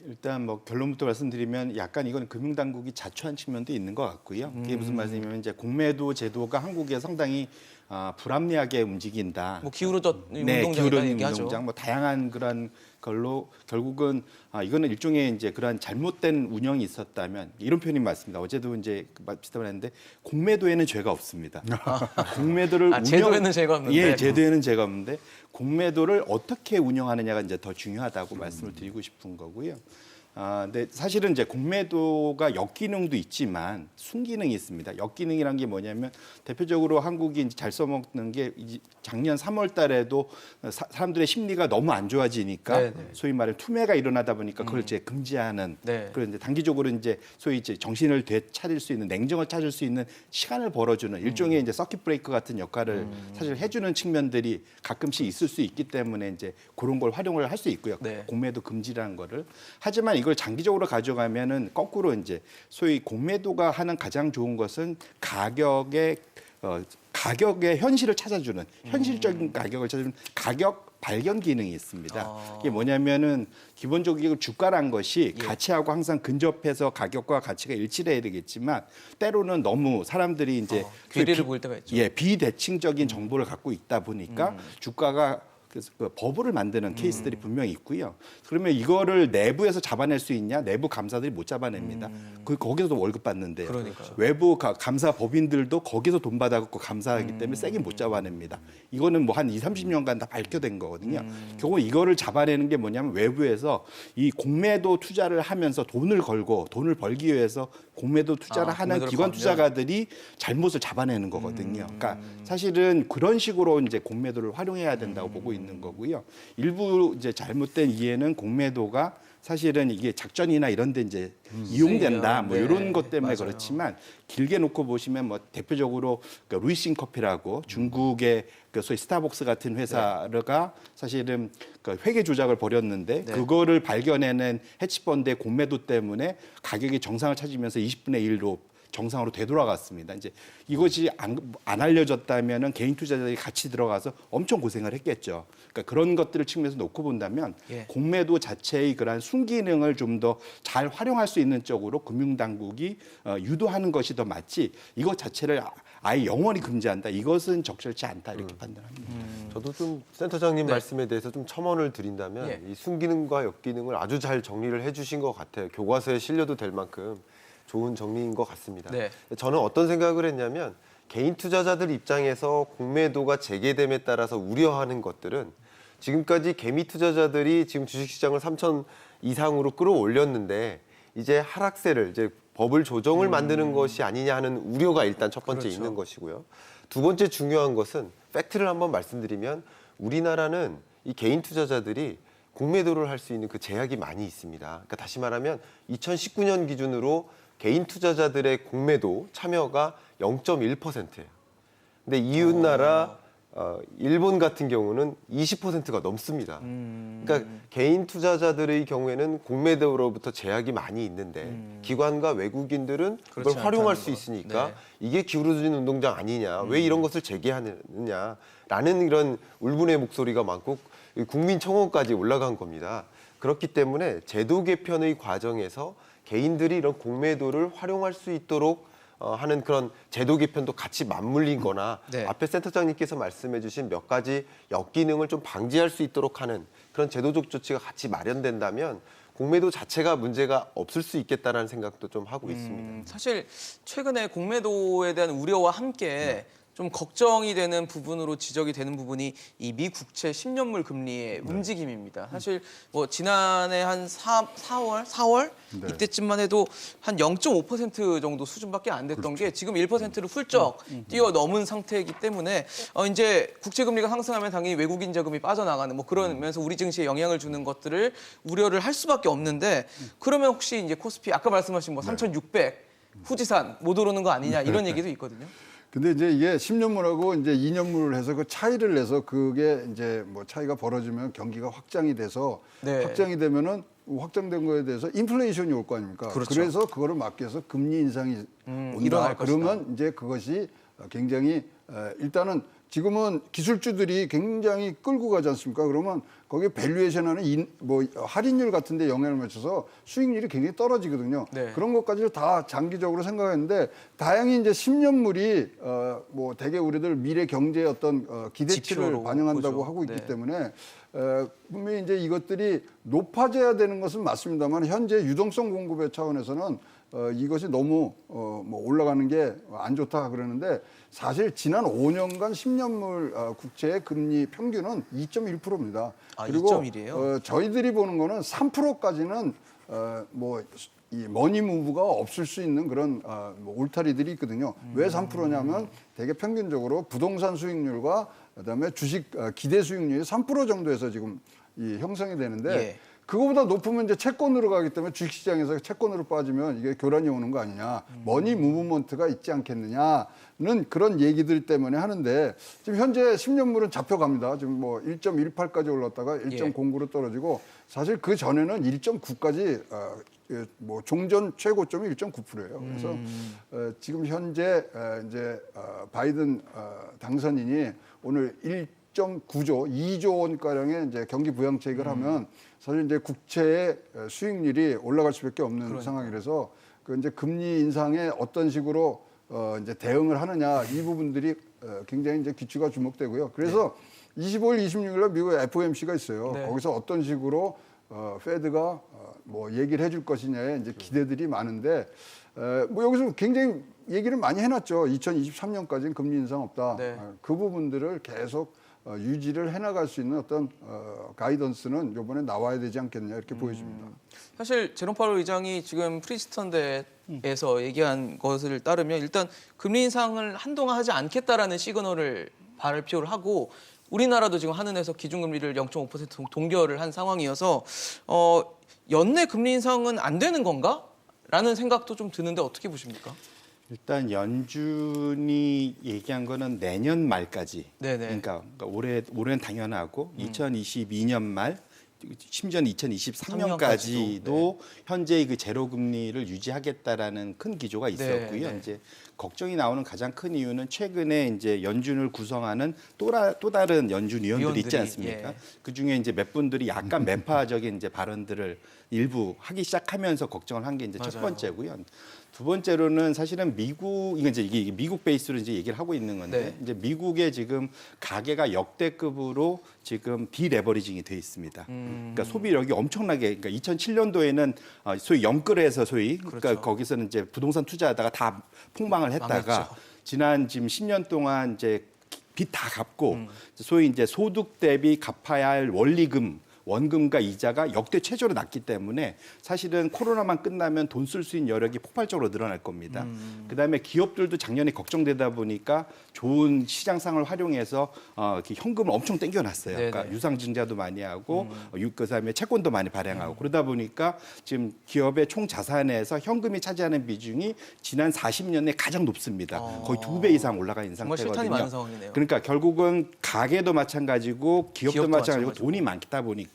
일단 뭐 결론부터 말씀드리면 약간 이건 금융당국이 자초한 측면도 있는 것 같고요. 그게 무슨 말씀이냐면 이제 공매도 제도가 한국에 상당히 불합리하게 움직인다. 뭐 기울어졌 네, 운동장이라는 기울어진 얘기하죠. 운동장, 뭐 다양한 그런 걸로 결국은 이거는 일종의 이제 그러한 잘못된 운영이 있었다면 이런 표현이 맞습니다. 어제도 이제 비슷한 말 했는데 공매도에는 죄가 없습니다. 공매도를 제도에는 죄가 없는데. 예, 제도에는 죄가 없는데 공매도를 어떻게 운영하느냐가 이제 더 중요하다고 말씀을 드리고 싶은 거고요. 근데 사실은 이제 공매도가 역기능도 있지만 순기능이 있습니다. 역기능이란 게 뭐냐면 대표적으로 한국이 이제 잘 써먹는 게 작년 3월 달에도 사람들의 심리가 너무 안 좋아지니까 네네. 소위 말해 투매가 일어나다 보니까 그걸 이제 금지하는 네. 그런 이제 단기적으로 이제 소위 이제 정신을 되찾을 수 있는 냉정을 찾을 수 있는 시간을 벌어주는 일종의 이제 서킷 브레이크 같은 역할을 사실 해주는 측면들이 가끔씩 있을 수 있기 때문에 이제 그런 걸 활용을 할 수 있고요. 네. 공매도 금지라는 거를. 하지만 이걸 장기적으로 가져가면은 거꾸로 이제 소위 공매도가 하는 가장 좋은 것은 가격의 현실을 찾아주는 현실적인 가격을 찾아주는 가격 발견 기능이 있습니다. 이게 뭐냐면은 기본적으로 주가란 것이 가치하고 항상 근접해서 가격과 가치가 일치를 해야 되겠지만 때로는 너무 사람들이 이제 괴리를 보일 때가 있죠. 예, 비대칭적인 정보를 갖고 있다 보니까 주가가 그 버블을 만드는 케이스들이 분명히 있고요. 그러면 이거를 내부에서 잡아낼 수 있냐? 내부 감사들이 못 잡아냅니다. 거기서도 월급 받는데요. 그러니까요. 외부 감사 법인들도 거기서 돈 받아갖고 감사하기 때문에 세게 못 잡아냅니다. 이거는 뭐 한 30년간 다 밝혀된 거거든요. 결국 이거를 잡아내는 게 뭐냐면 외부에서 이 공매도 투자를 하면서 돈을 걸고 돈을 벌기 위해서 공매도 투자를 하는 공매도를 기관 걸면. 투자가들이 잘못을 잡아내는 거거든요. 그러니까 사실은 그런 식으로 이제 공매도를 활용해야 된다고 보고 있는 거고요. 일부 이제 잘못된 이해는 공매도가 사실은 이게 작전이나 이런 데 이제 이용된다 뭐 네, 이런 것 때문에 맞아요. 그렇지만 길게 놓고 보시면 뭐 대표적으로 그 루이싱 커피라고 중국의 그 소위 스타벅스 같은 회사가 사실은 그 회계 조작을 벌였는데 그거를 발견해낸 해치펀드의 공매도 때문에 가격이 정상을 찾으면서 20분의 1로 정상으로 되돌아갔습니다. 이제 이것이 안 알려졌다면은 개인 투자자들이 같이 들어가서 엄청 고생을 했겠죠. 그러니까 그런 것들을 측면에서 놓고 본다면 공매도 자체의 그러한 순기능을 좀 더 잘 활용할 수 있는 쪽으로 금융당국이 유도하는 것이 더 맞지 이것 자체를 아예 영원히 금지한다. 이것은 적절치 않다 이렇게 판단합니다. 저도 좀 센터장님 말씀에 대해서 좀 첨언을 드린다면 이 순기능과 역기능을 아주 잘 정리를 해주신 것 같아요. 교과서에 실려도 될 만큼 좋은 정리인 것 같습니다. 네. 저는 어떤 생각을 했냐면 개인 투자자들 입장에서 공매도가 재개됨에 따라서 우려하는 것들은 지금까지 개미 투자자들이 지금 주식시장을 3천 이상으로 끌어올렸는데 이제 하락세를 이제 버블 조정을 만드는 것이 아니냐 하는 우려가 일단 첫 번째 그렇죠. 있는 것이고요. 두 번째 중요한 것은 팩트를 한번 말씀드리면 우리나라는 이 개인 투자자들이 공매도를 할 수 있는 그 제약이 많이 있습니다. 그러니까 다시 말하면 2019년 기준으로 개인 투자자들의 공매도 참여가 0.1%예요. 근데 이웃 나라 일본 같은 경우는 20%가 넘습니다. 그러니까 개인 투자자들의 경우에는 공매도로부터 제약이 많이 있는데 기관과 외국인들은 그걸 그렇지 활용할 않다는 수 것. 있으니까 네. 이게 기울어진 운동장 아니냐, 왜 이런 것을 재개하느냐라는 이런 울분의 목소리가 많고 국민청원까지 올라간 겁니다. 그렇기 때문에 제도 개편의 과정에서 개인들이 이런 공매도를 활용할 수 있도록 하는 그런 제도 개편도 같이 맞물린 거나 네. 앞에 센터장님께서 말씀해 주신 몇 가지 역기능을 좀 방지할 수 있도록 하는 그런 제도적 조치가 같이 마련된다면 공매도 자체가 문제가 없을 수 있겠다라는 생각도 좀 하고 있습니다. 사실 최근에 공매도에 대한 우려와 함께 좀 걱정이 되는 부분으로 지적이 되는 부분이 이 미 국채 10년물 금리의 움직임입니다. 사실 뭐 지난해 한 4월 이때쯤만 해도 한 0.5% 정도 수준밖에 안 됐던 게 지금 1%를 훌쩍 뛰어넘은 상태이기 때문에 이제 국채 금리가 상승하면 당연히 외국인 자금이 빠져나가는 뭐 그러면서 우리 증시에 영향을 주는 것들을 우려를 할 수밖에 없는데 그러면 혹시 이제 코스피 아까 말씀하신 뭐 3,600 후지산 못 오르는 거 아니냐 이런 얘기도 있거든요. 근데 이제 이게 10년물하고 이제 2년물을 해서 그 차이를 내서 그게 이제 뭐 차이가 벌어지면 경기가 확장이 돼서 네. 확장이 되면은 확장된 거에 대해서 인플레이션이 올 거 아닙니까? 그렇죠. 그래서 그거를 막기 위해서 금리 인상이 온다. 일어날 것이다. 그러면 이제 그것이 굉장히 일단은 지금은 기술주들이 굉장히 끌고 가지 않습니까? 그러면 거기에 밸류에이션하는 뭐 할인율 같은 데 영향을 미쳐서 수익률이 굉장히 떨어지거든요. 네. 그런 것까지를 다 장기적으로 생각했는데 다행히 이제 10년물이 뭐 대개 우리들 미래 경제의 어떤 기대치를 지표로 반영한다고 보죠. 하고 있기 네. 때문에 분명히 이제 이것들이 높아져야 되는 것은 맞습니다만 현재 유동성 공급의 차원에서는 이것이 너무 뭐 올라가는 게 안 좋다 그러는데 사실 지난 5년간 10년물 국채의 금리 평균은 2.1%입니다. 아, 그리고 2.1이에요? 저희들이 보는 거는 3%까지는 뭐 이 머니 무브가 없을 수 있는 그런 뭐 울타리들이 있거든요. 왜 3%냐면 대개 평균적으로 부동산 수익률과 그다음에 주식 기대 수익률이 3% 정도에서 지금 이 형성이 되는데 예. 그거보다 높으면 이제 채권으로 가기 때문에 주식시장에서 채권으로 빠지면 이게 교란이 오는 거 아니냐. 머니 무브먼트가 있지 않겠느냐는 그런 얘기들 때문에 하는데 지금 현재 10년물은 잡혀갑니다. 지금 뭐 1.18까지 올랐다가 1.09로 떨어지고 사실 그 전에는 1.9까지 뭐 종전 최고점이 1.9%예요. 그래서 지금 현재 이제 바이든 당선인이 오늘 1.9조, 2조 원가량의 이제 경기 부양책을 하면 사실 이제 국채의 수익률이 올라갈 수밖에 없는 상황이라서 그 이제 금리 인상에 어떤 식으로 이제 대응을 하느냐 이 부분들이 굉장히 이제 귀추가 주목되고요. 그래서 25일, 26일날 미국 FOMC가 있어요. 네. 거기서 어떤 식으로 페드가 뭐 얘기를 해줄 것이냐에 이제 기대들이 많은데 뭐 여기서 굉장히 얘기를 많이 해놨죠. 2023년까지는 금리 인상 없다. 네. 그 부분들을 계속 유지를 해나갈 수 있는 어떤 가이던스는 이번에 나와야 되지 않겠냐 이렇게 보여집니다. 사실 제롬 파월 의장이 지금 프린스턴 대에서 얘기한 것을 따르면 일단 금리 인상을 한동안 하지 않겠다라는 시그널을 발표를 하고 우리나라도 지금 한은에서 기준금리를 0.5% 동결을 한 상황이어서 연내 금리 인상은 안 되는 건가? 라는 생각도 좀 드는데 어떻게 보십니까? 일단 연준이 얘기한 거는 내년 말까지. 네네. 그러니까 올해는 당연하고 2022년 말 심지어는 2023년까지도 현재의 그 제로 금리를 유지하겠다라는 큰 기조가 있었고요. 네. 이제 걱정이 나오는 가장 큰 이유는 최근에 이제 연준을 구성하는 또 다른 연준 위원들이 있지 위원들이, 않습니까? 예. 그 중에 이제 몇 분들이 약간 매파적인 이제 발언들을 일부 하기 시작하면서 걱정을 한 게 이제 첫 맞아요. 번째고요. 두 번째로는 사실은 이게 미국 베이스로 이제 얘기를 하고 있는 건데 네. 이제 미국의 지금 가계가 역대급으로 지금 디레버리징이 돼 있습니다. 그러니까 소비력이 엄청나게 그러니까 2007년도에는 소위 영끌에서 그러니까 그렇죠. 거기서는 이제 부동산 투자하다가 다 폭망을 했다가 망했죠. 지난 지금 10년 동안 이제 빚 다 갚고 소위 이제 소득 대비 갚아야 할 원금과 이자가 역대 최저로 낮기 때문에 사실은 코로나만 끝나면 돈 쓸 수 있는 여력이 폭발적으로 늘어날 겁니다. 그다음에 기업들도 작년에 걱정되다 보니까 좋은 시장 상황을 활용해서 이렇게 현금을 엄청 땡겨놨어요. 네네. 그러니까 유상증자도 많이 하고 그다음에 채권도 많이 발행하고 그러다 보니까 지금 기업의 총 자산에서 현금이 차지하는 비중이 지난 40년에 가장 높습니다. 거의 2배 이상 올라가 있는 정말 상태거든요. 실탄이 많은 상황이네요. 그러니까 결국은 가게도 마찬가지고 기업도 마찬가지고 돈이 많다 보니까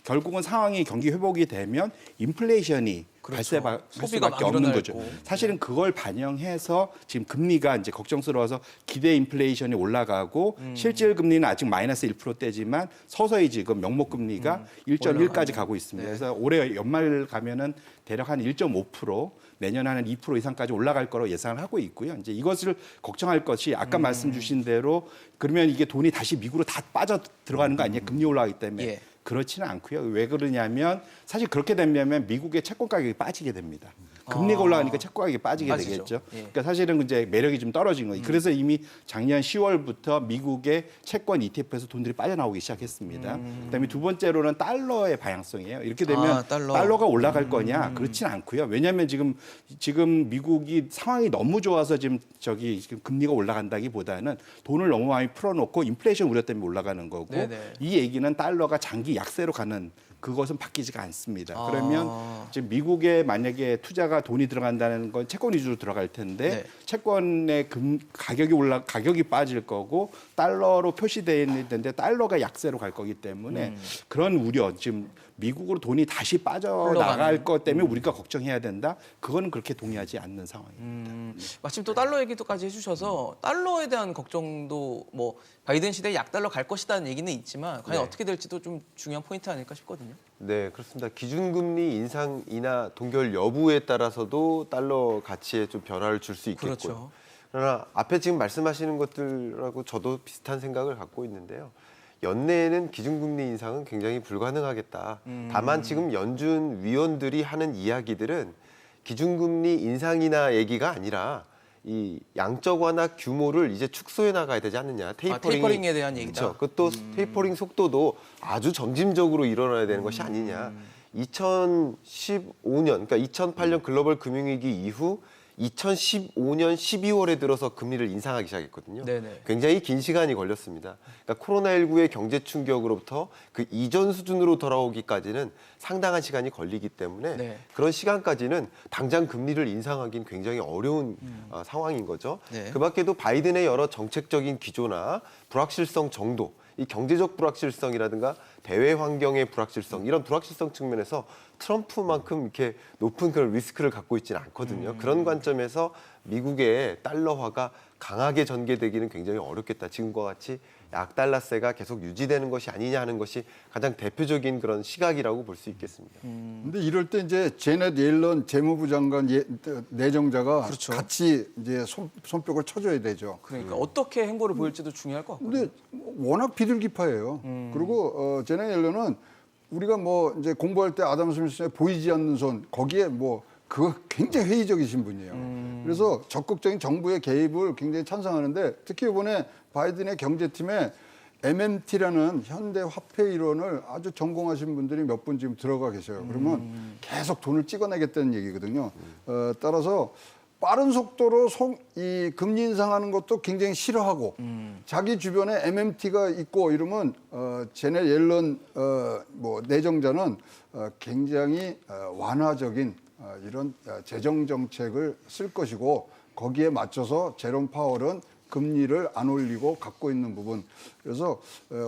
결국은 상황이 경기 회복이 되면 인플레이션이 그렇죠. 발생할 소비가 수밖에 막 없는 일어날 거죠. 거고. 사실은 그걸 반영해서 지금 금리가 이제 걱정스러워서 기대 인플레이션이 올라가고 실질 금리는 아직 마이너스 1%대지만 서서히 지금 명목 금리가 1.1까지 가고 있습니다. 네. 그래서 올해 연말 가면은 대략 한 1.5%, 내년에 한 2% 이상까지 올라갈 거로 예상을 하고 있고요. 이제 이것을 걱정할 것이 아까 말씀 주신 대로 그러면 이게 돈이 다시 미국으로 다 빠져 들어가는 거 아니에요? 금리 올라가기 때문에. 예. 그렇지는 않고요. 왜 그러냐면 사실 그렇게 되면 미국의 채권 가격이 빠지게 됩니다. 금리가 올라가니까 채권 가격이 빠지게 빠지죠. 되겠죠. 예. 그러니까 사실은 이제 매력이 좀 떨어진 거예요. 그래서 이미 작년 10월부터 미국의 채권 ETF에서 돈들이 빠져나오기 시작했습니다. 그다음에 두 번째로는 달러의 방향성이에요. 이렇게 되면 달러. 달러가 올라갈 거냐? 그렇지는 않고요. 왜냐하면 지금 미국이 상황이 너무 좋아서 지금 금리가 올라간다기보다는 돈을 너무 많이 풀어놓고 인플레이션 우려 때문에 올라가는 거고 네네. 이 얘기는 달러가 장기 약세로 가는 그것은 바뀌지가 않습니다. 그러면 지금 미국에 만약에 투자가 돈이 들어간다는 건 채권 위주로 들어갈 텐데 네. 채권의 가격이 빠질 거고 달러로 표시되어 있는데 달러가 약세로 갈 거기 때문에 그런 우려 지금 미국으로 돈이 다시 빠져나갈 흘러가는. 것 때문에 우리가 걱정해야 된다. 그거는 그렇게 동의하지 않는 상황입니다. 마침 또 달러 얘기도까지 해주셔서 달러에 대한 걱정도 뭐 바이든 시대에 약달러 갈 것이라는 얘기는 있지만 과연 네. 어떻게 될지도 좀 중요한 포인트 아닐까 싶거든요. 네, 그렇습니다. 기준금리 인상이나 동결 여부에 따라서도 달러 가치에 좀 변화를 줄 수 있겠고요. 그렇죠. 그러나 앞에 지금 말씀하시는 것들하고 저도 비슷한 생각을 갖고 있는데요. 연내에는 기준금리 인상은 굉장히 불가능하겠다. 다만 지금 연준 위원들이 하는 이야기들은 기준금리 인상이나 얘기가 아니라 이 양적 완화 규모를 이제 축소해 나가야 되지 않느냐. 테이퍼링에 대한 얘기다. 그렇죠. 그것도 테이퍼링 속도도 아주 점진적으로 일어나야 되는 것이 아니냐. 2015년, 그러니까 2008년 글로벌 금융위기 이후 2015년 12월에 들어서 금리를 인상하기 시작했거든요. 네네. 굉장히 긴 시간이 걸렸습니다. 그러니까 코로나19의 경제 충격으로부터 그 이전 수준으로 돌아오기까지는 상당한 시간이 걸리기 때문에 네. 그런 시간까지는 당장 금리를 인상하기는 굉장히 어려운 상황인 거죠. 네. 그 밖에도 바이든의 여러 정책적인 기조나 불확실성 정도, 이 경제적 불확실성이라든가 대외 환경의 불확실성, 이런 불확실성 측면에서 트럼프만큼 이렇게 높은 그런 리스크를 갖고 있지는 않거든요. 그런 관점에서 미국의 달러화가 강하게 전개되기는 굉장히 어렵겠다. 지금과 같이 약달러세가 계속 유지되는 것이 아니냐 하는 것이 가장 대표적인 그런 시각이라고 볼 수 있겠습니다. 근데 이럴 때 이제 제넷 옐런 재무부 장관 내정자가 그렇죠. 같이 이제 손뼉을 쳐줘야 되죠. 그러니까 어떻게 행보를 보일지도 중요할 것 같거든요. 근데 워낙 비둘기파예요. 그리고 제넷 옐런은 우리가 뭐 이제 공부할 때 아담 스미스의 보이지 않는 손 거기에 뭐 그거 굉장히 회의적이신 분이에요. 그래서 적극적인 정부의 개입을 굉장히 찬성하는데 특히 이번에 바이든의 경제팀에 MMT라는 현대 화폐 이론을 아주 전공하신 분들이 몇 분 지금 들어가 계셔요. 그러면 계속 돈을 찍어내겠다는 얘기거든요. 따라서 빠른 속도로 이 금리 인상하는 것도 굉장히 싫어하고 자기 주변에 MMT가 있고 이러면 제넷 옐런 뭐 내정자는 굉장히 완화적인 이런 재정 정책을 쓸 것이고 거기에 맞춰서 제롬 파월은 금리를 안 올리고 갖고 있는 부분. 그래서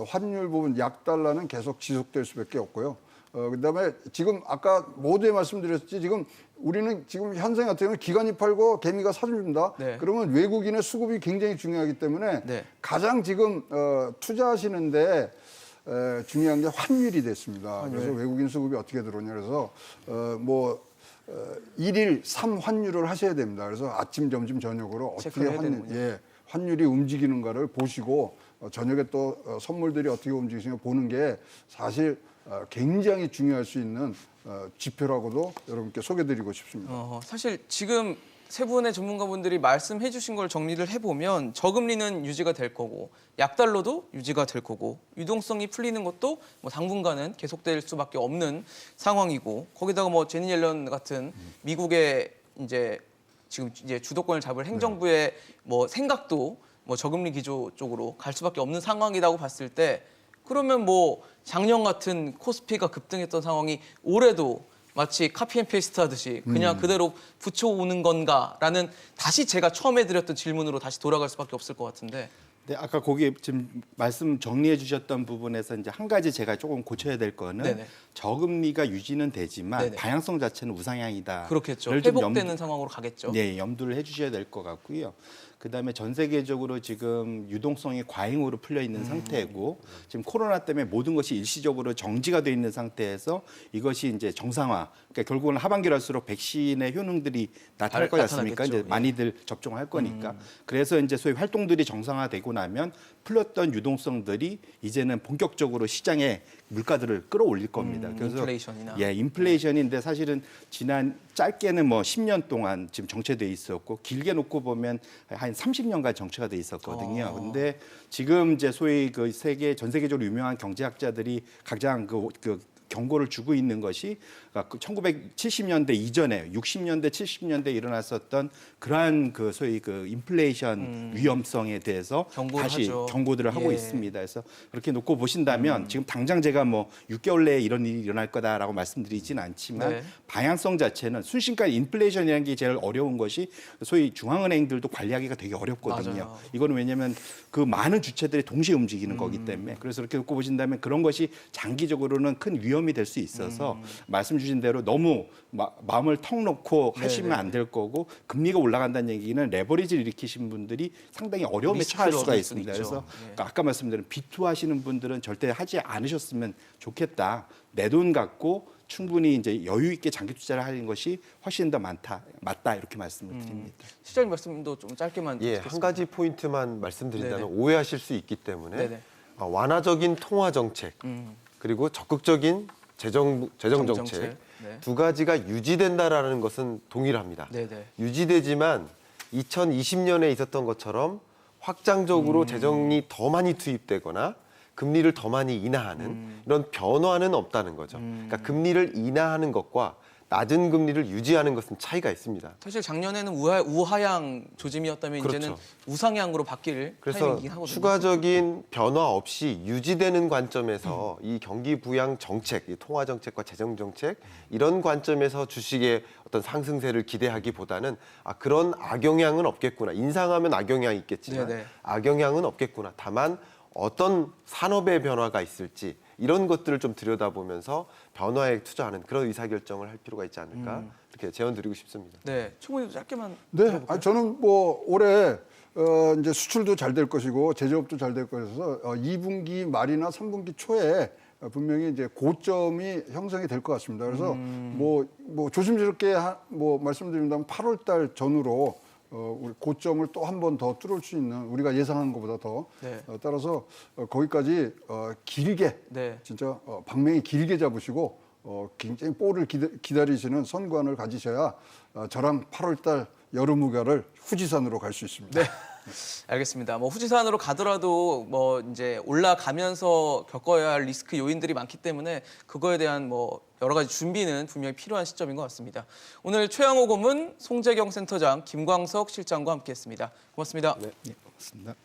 환율 부분 약달러는 계속 지속될 수밖에 없고요. 그다음에 지금 아까 모두에 말씀드렸지 지금 우리는 지금 현생 같은 경우는 기관이 팔고 개미가 사줍니다. 네. 그러면 외국인의 수급이 굉장히 중요하기 때문에 네. 가장 지금 투자하시는데 중요한 게 환율이 됐습니다. 그래서 외국인 수급이 어떻게 들어오냐 그래서 일일 3환율을 하셔야 됩니다. 그래서 아침, 점심, 저녁으로 어떻게 체크를 해야 되는군요. 환율이 움직이는가를 보시고 저녁에 또 선물들이 어떻게 움직이시냐 보는 게 사실 굉장히 중요할 수 있는 지표라고도 여러분께 소개드리고 싶습니다. 사실 지금 세 분의 전문가분들이 말씀해 주신 걸 정리를 해보면 저금리는 유지가 될 거고 약달러도 유지가 될 거고 유동성이 풀리는 것도 뭐 당분간은 계속될 수밖에 없는 상황이고 거기다가 뭐 제니 옐런 같은 미국의 이제 지금 이제 주도권을 잡을 행정부의 뭐 생각도 뭐 저금리 기조 쪽으로 갈 수밖에 없는 상황이라고 봤을 때 그러면 뭐 작년 같은 코스피가 급등했던 상황이 올해도 마치 카피앤페이스트 하듯이 그냥 그대로 붙여오는 건가라는 다시 제가 처음에 드렸던 질문으로 다시 돌아갈 수밖에 없을 것 같은데. 네, 아까 거기 지금 말씀 정리해 주셨던 부분에서 이제 한 가지 제가 조금 고쳐야 될 거는 네네. 저금리가 유지는 되지만 네네. 방향성 자체는 우상향이다. 그렇겠죠. 회복되는 상황으로 가겠죠. 네, 염두를 해주셔야 될 것 같고요. 그다음에 전 세계적으로 지금 유동성이 과잉으로 풀려 있는 상태고 지금 코로나 때문에 모든 것이 일시적으로 정지가 돼 있는 상태에서 이것이 이제 정상화. 그러니까 결국은 하반기로 할수록 백신의 효능들이 나타날 거지 않습니까? 나타나겠죠. 이제 많이들 접종을 할 거니까. 그래서 이제 소위 활동들이 정상화되고 나면 풀렸던 유동성들이 이제는 본격적으로 시장에 물가들을 끌어올릴 겁니다. 그래서 인플레이션이나. 인플레이션인데 사실은 지난 짧게는 뭐 10년 동안 지금 정체돼 있었고 길게 놓고 보면 한 30년간 정체가 돼 있었거든요. 근데 지금 이제 소위 그 전 세계적으로 유명한 경제학자들이 가장 그 경고를 주고 있는 것이 1970년대 이전에 60년대 70년대 일어났었던 그러한 그 소위 그 인플레이션 위험성에 대해서 경고를 다시 하죠. 경고들을 하고 예. 있습니다. 그래서 그렇게 놓고 보신다면 지금 당장 제가 뭐 6개월 내에 이런 일이 일어날 거다라고 말씀드리진 않지만 네. 방향성 자체는 순식간 인플레이션이라는 게 제일 어려운 것이 소위 중앙은행들도 관리하기가 되게 어렵거든요. 맞아요. 이거는 왜냐하면 그 많은 주체들이 동시에 움직이는 거기 때문에 그래서 그렇게 놓고 보신다면 그런 것이 장기적으로는 큰 위험이 될 수 있어서 말씀 주신 대로 너무 마음을 턱 놓고 하시면 안 될 거고 금리가 올라간다는 얘기는 레버리지를 일으키신 분들이 상당히 어려움에 처할 리스크를 수가 얻을 있습니다. 수 있죠. 그래서 예. 아까 말씀드린 비투하시는 분들은 절대 하지 않으셨으면 좋겠다. 내 돈 갖고 충분히 이제 여유 있게 장기 투자를 하는 것이 훨씬 더 맞다 이렇게 말씀을 드립니다. 시장님 말씀도 좀 짧게만 예, 듣겠습니다. 한 가지 포인트만 말씀드린다면 네네. 오해하실 수 있기 때문에 네네. 완화적인 통화 정책 그리고 적극적인 재정 정책 정책. 네. 두 가지가 유지된다라는 것은 동일합니다. 네네. 유지되지만 2020년에 있었던 것처럼 확장적으로 재정이 더 많이 투입되거나 금리를 더 많이 인하하는 이런 변화는 없다는 거죠. 그러니까 금리를 인하하는 것과 낮은 금리를 유지하는 것은 차이가 있습니다. 사실 작년에는 우하향 조짐이었다면 그렇죠. 이제는 우상향으로 바뀔 그래서 타이밍이긴 하거든요. 추가적인 변화 없이 유지되는 관점에서 이 경기 부양 정책, 이 통화 정책과 재정 정책 이런 관점에서 주식의 어떤 상승세를 기대하기보다는 그런 악영향은 없겠구나. 인상하면 악영향이 있겠지만 네네. 악영향은 없겠구나. 다만 어떤 산업의 변화가 있을지 이런 것들을 좀 들여다보면서 변화에 투자하는 그런 의사결정을 할 필요가 있지 않을까 이렇게 제언드리고 싶습니다. 네, 총무님 짧게만. 네, 저는 뭐 올해 이제 수출도 잘 될 것이고 제조업도 잘 될 것이어서 2분기 말이나 3분기 초에 분명히 이제 고점이 형성이 될 것 같습니다. 그래서 뭐 조심스럽게 뭐 말씀드린다면 8월달 전후로 우리 고점을 또 한 번 더 뚫을 수 있는 우리가 예상한 것보다 더 네. 따라서 거기까지 길게 네. 진짜 방맹이 길게 잡으시고 굉장히 볼을 기다리시는 선관을 가지셔야 저랑 8월달 여름 휴가를 후지산으로 갈 수 있습니다. 네. 알겠습니다. 뭐 후지산으로 가더라도 뭐 이제 올라가면서 겪어야 할 리스크 요인들이 많기 때문에 그거에 대한 뭐 여러 가지 준비는 분명히 필요한 시점인 것 같습니다. 오늘 최양호 고문, 송재경 센터장, 김광석 실장과 함께했습니다. 고맙습니다. 네, 고맙습니다.